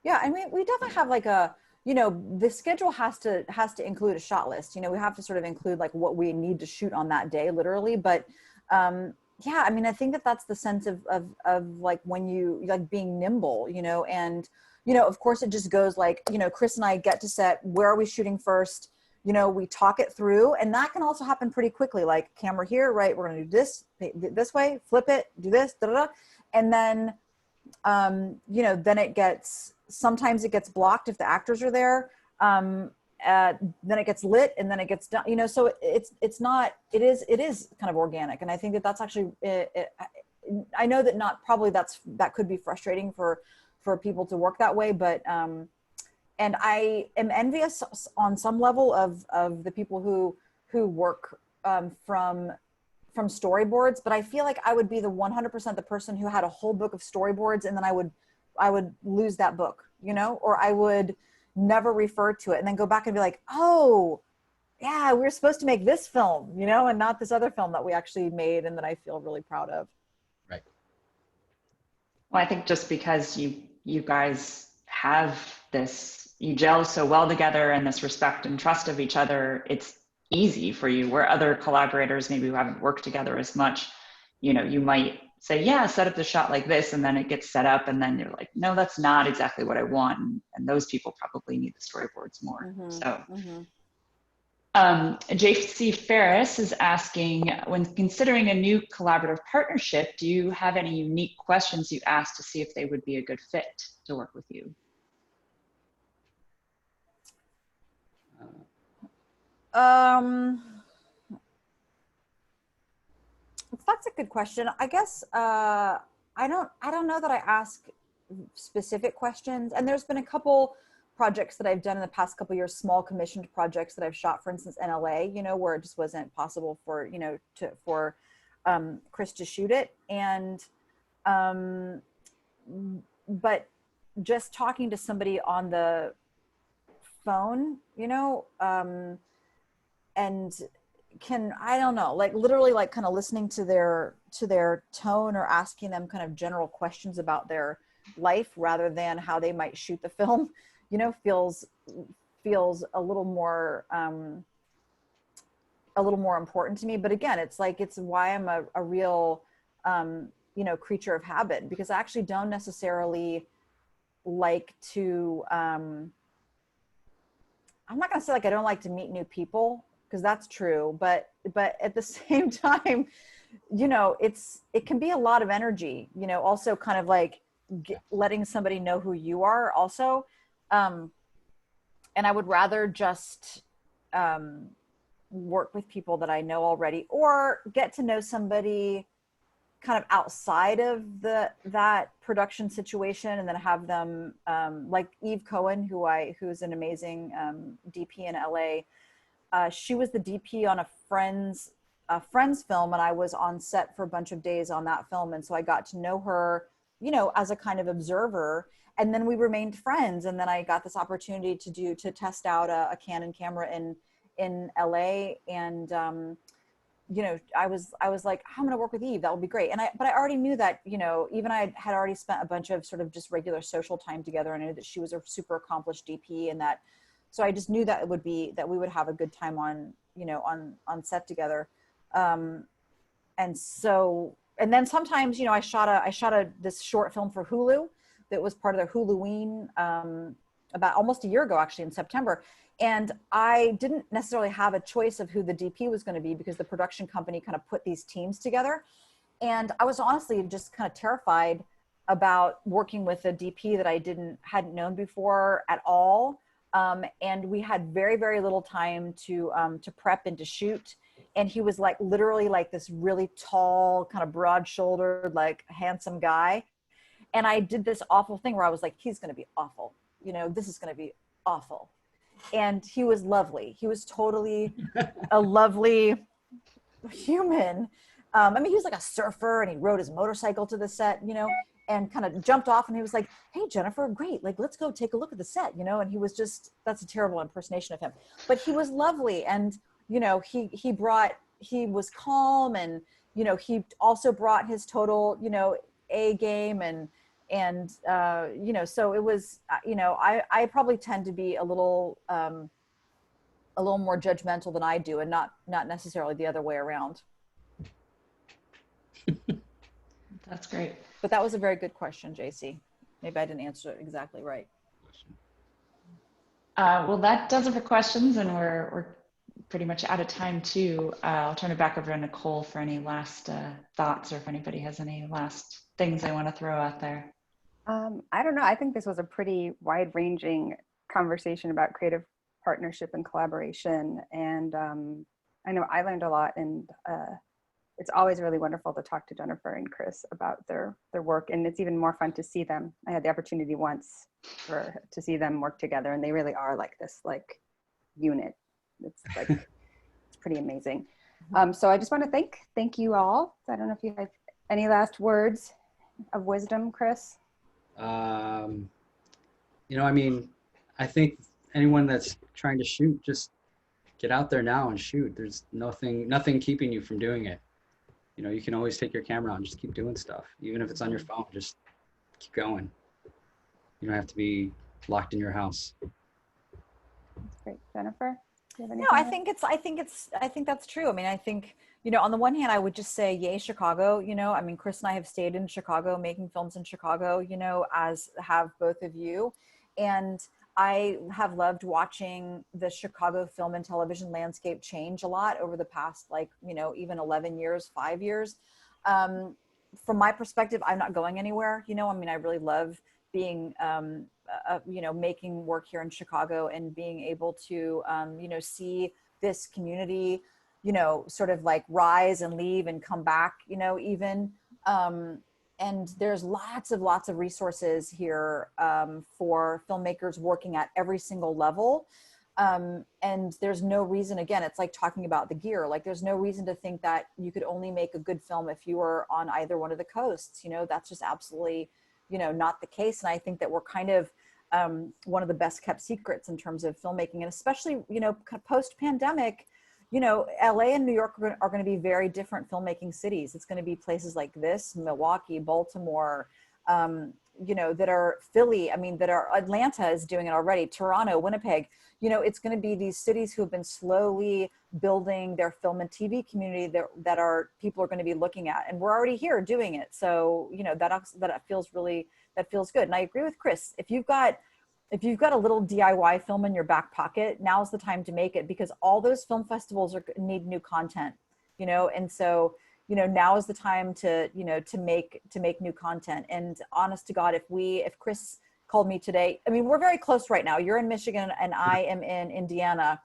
Speaker 4: Yeah, I mean, we definitely have like a, you know, the schedule has to include a shot list. You know, we have to sort of include like what we need to shoot on that day, literally. But yeah, I mean, I think that's the sense of like when you like being nimble, you know, and, you know, of course it just goes like, you know, Chris and I get to set, where are we shooting first? You know, we talk it through, and that can also happen pretty quickly. Like, camera here, right? We're going to do this way, flip it, do this, da, da, da. And then, you know, then sometimes it gets blocked if the actors are there. Then it gets lit, and then it gets done, you know, so it is kind of organic. And I think that's actually, I know that that could be frustrating for people to work that way, but, and I am envious on some level of the people who work from storyboards, but I feel like I would be the 100% the person who had a whole book of storyboards, and then I would lose that book, you know, or I would never refer to it and then go back and be like, oh yeah, we were supposed to make this film, you know, and not this other film that we actually made and that I feel really proud of.
Speaker 2: Right.
Speaker 1: Well, I think just because you guys have this, you gel so well together and this respect and trust of each other, it's easy for you, where other collaborators maybe who haven't worked together as much, you know, you might say, yeah, set up the shot like this, and then it gets set up, and then you're like, no, that's not exactly what I want. And those people probably need the storyboards more. So JC Ferris is asking, when considering a new collaborative partnership, do you have any unique questions you ask to see if they would be a good fit to work with you?
Speaker 4: That's a good question. I guess I don't know that I ask specific questions. And there's been a couple projects that I've done in the past couple of years, small commissioned projects that I've shot, for instance, in LA, you know, where it just wasn't possible for, you know, for Chris to shoot it. And but just talking to somebody on the phone, you know, and I don't know, like literally like kind of listening to their tone or asking them kind of general questions about their life rather than how they might shoot the film, you know, feels a little more important to me. But again, it's why I'm a real, you know, creature of habit, because I actually don't necessarily like to, I'm not going to say like I don't like to meet new people, because that's true, but at the same time, you know, it can be a lot of energy, you know, also kind of like letting somebody know who you are also. And I would rather just work with people that I know already, or get to know somebody kind of outside of that production situation, and then have them, like Eve Cohen, who's an amazing DP in LA. She was the DP on a friend's film, and I was on set for a bunch of days on that film. And so I got to know her, you know, as a kind of observer, and then we remained friends. And then I got this opportunity to test out a Canon camera in LA. And, you know, I was like, I'm going to work with Eve. That would be great. But I already knew that, you know, even I had already spent a bunch of sort of just regular social time together. And I knew that she was a super accomplished DP, and that, so I just knew that we would have a good time on, you know, on set together. And then sometimes, you know, I shot this short film for Hulu that was part of their Huluween, about almost a year ago, actually, in September. And I didn't necessarily have a choice of who the DP was going to be, because the production company kind of put these teams together. And I was honestly just kind of terrified about working with a DP that I hadn't known before at all. And we had very, very little time to prep and to shoot. and he was like literally like this really tall, kind of broad-shouldered, like handsome guy. And I did this awful thing where I was like, he's going to be awful. You know, this is going to be awful. And he was lovely. He was totally a lovely human. I mean, he was like a surfer and he rode his motorcycle to the set, you know, and kind of jumped off and he was like, hey, Jennifer, great. Like, let's go take a look at the set, you know? And he was just, that's a terrible impersonation of him, but he was lovely. And, you know, he was calm and, you know, he also brought his total, you know, A game and, you know, so it was, you know, I probably tend to be a little more judgmental than I do, and not necessarily the other way around.
Speaker 1: That's great.
Speaker 4: But that was a very good question, JC. Maybe I didn't answer it exactly right.
Speaker 1: Well, that does it for questions, and we're pretty much out of time too. I'll turn it back over to Nicole for any last thoughts, or if anybody has any last things they want to throw out there.
Speaker 3: I don't know. I think this was a pretty wide-ranging conversation about creative partnership and collaboration. And I know I learned a lot, and it's always really wonderful to talk to Jennifer and Chris about their work. And it's even more fun to see them. I had the opportunity once to see them work together, and they really are like this like unit. It's like, it's pretty amazing. So I just want to thank you all. I don't know if you have any last words of wisdom, Chris.
Speaker 2: You know, I mean, I think anyone that's trying to shoot, just get out there now and shoot. There's nothing keeping you from doing it. You know, you can always take your camera out and just keep doing stuff. Even if it's on your phone, just keep going. You don't have to be locked in your house.
Speaker 3: Great. Jennifer? Do you have
Speaker 4: No,
Speaker 3: anything
Speaker 4: I think that's true. I mean, I think, you know, on the one hand, I would just say, yay, Chicago, you know, I mean, Chris and I have stayed in Chicago, making films in Chicago, you know, as have both of you. And I have loved watching the Chicago film and television landscape change a lot over the past, like, you know, even 11 years, 5 years. From my perspective, I'm not going anywhere. You know, I mean, I really love being, you know, making work here in Chicago and being able to, you know, see this community, you know, sort of like rise and leave and come back, you know, even. And there's lots of resources here for filmmakers working at every single level. And there's no reason, again, it's like talking about the gear, like there's no reason to think that you could only make a good film if you were on either one of the coasts. You know, that's just absolutely, you know, not the case. And I think that we're kind of one of the best kept secrets in terms of filmmaking, and especially, you know, post-pandemic, you know, LA and New York are going to be very different filmmaking cities. It's going to be places like this, Milwaukee, Baltimore, you know, that are Philly. I mean, that are, Atlanta is doing it already, Toronto, Winnipeg. You know, it's going to be these cities who have been slowly building their film and TV community that people are going to be looking at. And we're already here doing it. So, you know, that feels good. And I agree with Chris. If you've got a little DIY film in your back pocket, now's the time to make it, because all those film festivals need new content, you know? And so, you know, now is the time to, you know, to make new content. And honest to God, if Chris called me today, I mean, we're very close right now. You're in Michigan and I am in Indiana.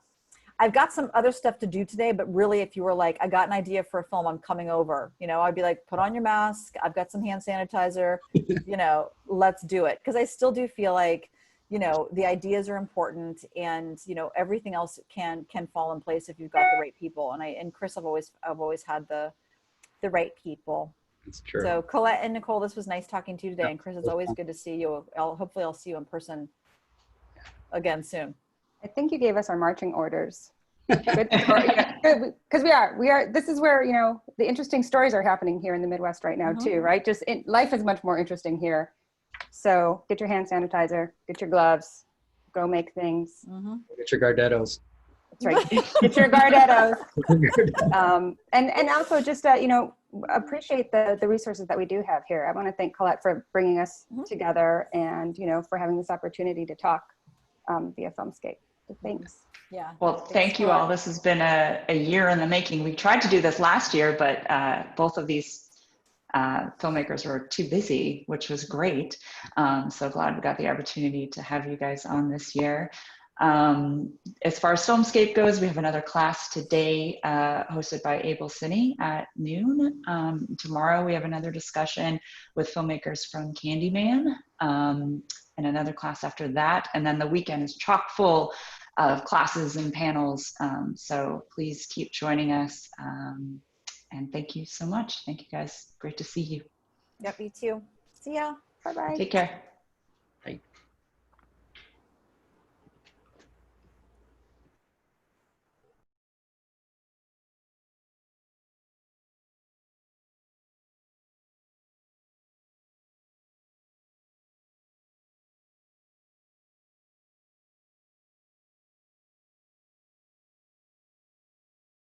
Speaker 4: I've got some other stuff to do today, but really, if you were like, I got an idea for a film, I'm coming over, you know, I'd be like, put on your mask. I've got some hand sanitizer, you know, let's do it. Cause I still do feel like, you know, the ideas are important, and, you know, everything else can fall in place if you've got the right people. And Chris, I've always had the right people.
Speaker 2: That's true.
Speaker 4: So Colette and Nicole, this was nice talking to you today. Yeah, and Chris, it's always good to see you. Hopefully I'll see you in person again soon.
Speaker 3: I think you gave us our marching orders. Good, because we are, this is where, you know, the interesting stories are happening here in the Midwest right now too, right? Life is much more interesting here. So get your hand sanitizer, get your gloves, go make things.
Speaker 2: Get your Gardettos.
Speaker 3: That's right. Get your Gardettos. And also just, you know, appreciate the resources that we do have here. I want to thank Colette for bringing us together, and, you know, for having this opportunity to talk via Filmscape. So thanks.
Speaker 4: Yeah.
Speaker 1: Well, thank you all. This has been a year in the making. We tried to do this last year, but both of these filmmakers were too busy, which was great. So glad we got the opportunity to have you guys on this year. As far as Filmscape goes, we have another class today hosted by Abel Cine at noon. Tomorrow we have another discussion with filmmakers from Candyman, and another class after that. And then the weekend is chock full of classes and panels. So please keep joining us. And thank you so much. Thank you guys. Great to see you.
Speaker 3: Yep, you too. See ya. Bye-bye.
Speaker 1: Take care.